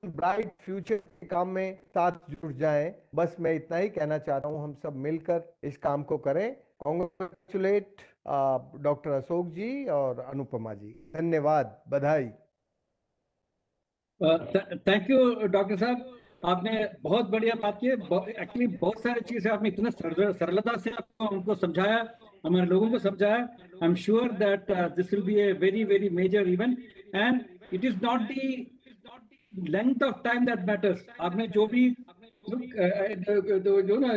ब्राइट फ्यूचर के काम में साथ जुड़ जाएं। बस मैं इतना ही कहना चाहता हूं, हम सब मिलकर इस काम को करें। कॉन्ग्रेचुलेट डॉक्टर अशोक जी और अनुपमा जी, धन्यवाद, बधाई। थैंक यू डॉक्टर साहब, आपने बहुत बढ़िया बात की। एक्चुअली बहुत सारी चीजें आपने इतने सरलता से आपको हमको समझाया, हमारे लोगों को समझाया। I am sure that this will be a very very major event and it is not the length of time that matters. आपने जो भी जो ना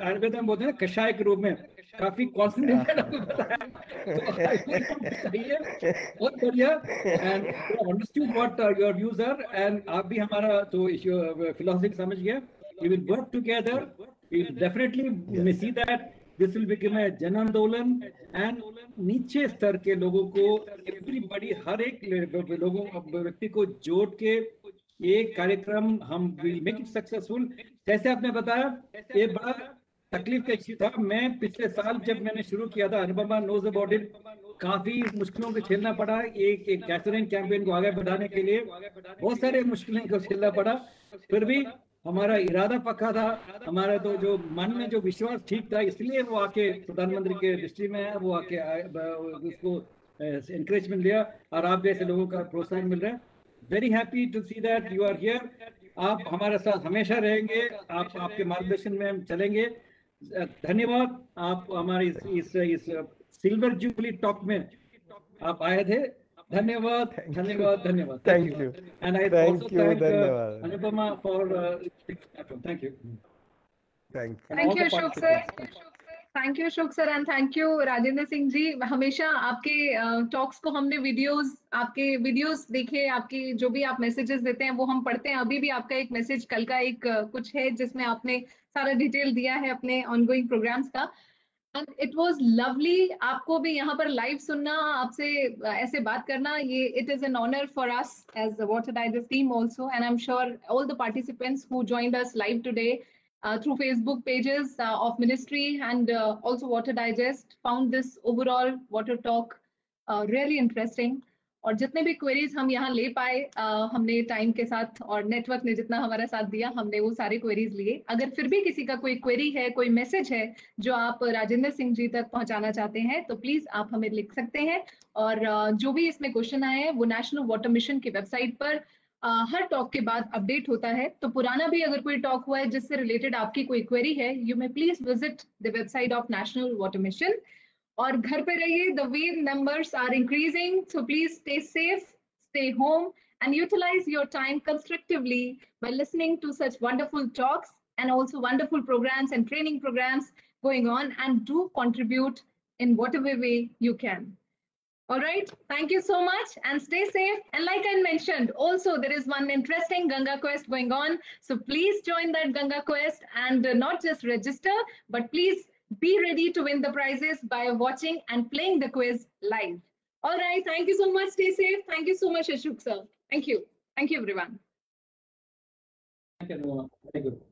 आयुर्वेद में बोलते हैं कषाय के रूप में काफी कॉन्सेंट्रेटेड आपको बताया, तो चाहिए बहुत बढ़िया। And understood what your views are and आप भी हमारा तो फिलोसफी समझ गया। We will work together, we will definitely see that this will become a jan andolan and नीचे स्तर के लोगों को, एवरीबॉडी, हर एक लोगों व्यक्ति को जोड़ के एक कार्यक्रम हम विल मेक इट सक्सेसफुल। जैसे आपने बताया, ये बड़ा तकलीफ का इश्यू था। मैं पिछले साल जब मैंने शुरू किया था, अनुपमा नोज अबाउट इट, काफी मुश्किलों को झेलना पड़ा। एक कैचरेन कैंपेन को आगे बढ़ाने के लिए बहुत सारे मुश्किलें को झेलना पड़ा, फिर भी हमारा इरादा पक्का था, हमारा तो जो मन में जो विश्वास ठीक था, इसलिए वो आके प्रधानमंत्री के दृष्टि में है, वो आके उसको एनकरेजमेंट लिया और आप जैसे लोगों का प्रोत्साहन मिल रहा है। Very happy to see that you are here. आप हमारे साथ हमेशा रहेंगे, आप आपके मार्गदर्शन में हम चलेंगे। धन्यवाद, आप हमारे इस सिल्वर जुबली टॉक में आप आए थे। धन्यवाद, धन्यवाद, धन्यवाद। Thank you. And I Thank also you, thank धन्यवाद. Anupama for thank you. Thank you. And Thank all you, the Ashok sir. participants. Thank you Ashok sir and thank you Rajendra Singh ji. हमेशा आपके टॉक्स को हमने आपके वीडियोस देखे, आपके जो भी आप मैसेजेस देते हैं वो हम पढ़ते हैं। अभी भी आपका एक मैसेज कल का एक कुछ है जिसमें आपने सारा डिटेल दिया है अपने ऑनगोइंग प्रोग्राम्स का, एंड इट वाज लवली। आपको भी यहाँ पर लाइव सुनना, आपसे ऐसे बात करना, ये it is an honour for us as the water digest team also, and I am sure all the participants who joined us live today through Facebook pages of Ministry and also Water Digest found this overall water talk really interesting. और जितने भी क्वेरीज हम यहाँ ले पाए हमने टाइम के साथ और नेटवर्क ने जितना हमारा साथ दिया हमने वो सारे क्वेरीज लिए। अगर फिर भी किसी का कोई क्वेरी है, कोई मैसेज है जो आप राजेंद्र सिंह जी तक पहुंचाना चाहते हैं तो प्लीज आप हमें लिख सकते हैं। और जो भी इसमें क्वेश्चन आए हैं वो नेशनल वाटर मिशन की वेबसाइट पर हर टॉक के बाद अपडेट होता है। तो पुराना भी अगर कोई टॉक हुआ है जिससे रिलेटेड आपकी कोई क्वेरी है, you may please visit the website of national water mission. और घर पे रहिए, the wave numbers are increasing, so please stay safe, stay home and utilize your time constructively by listening to such wonderful talks and also wonderful programs and training programs going on, and do contribute in whatever way you can. All right, thank you so much and stay safe. And like I mentioned, also there is one interesting Ganga Quest going on. So please join that Ganga Quest and not just register, but please be ready to win the prizes by watching and playing the quiz live. All right, thank you so much. Stay safe. Thank you so much, Ashok sir. Thank you. Thank you, everyone. Thank you. Very good.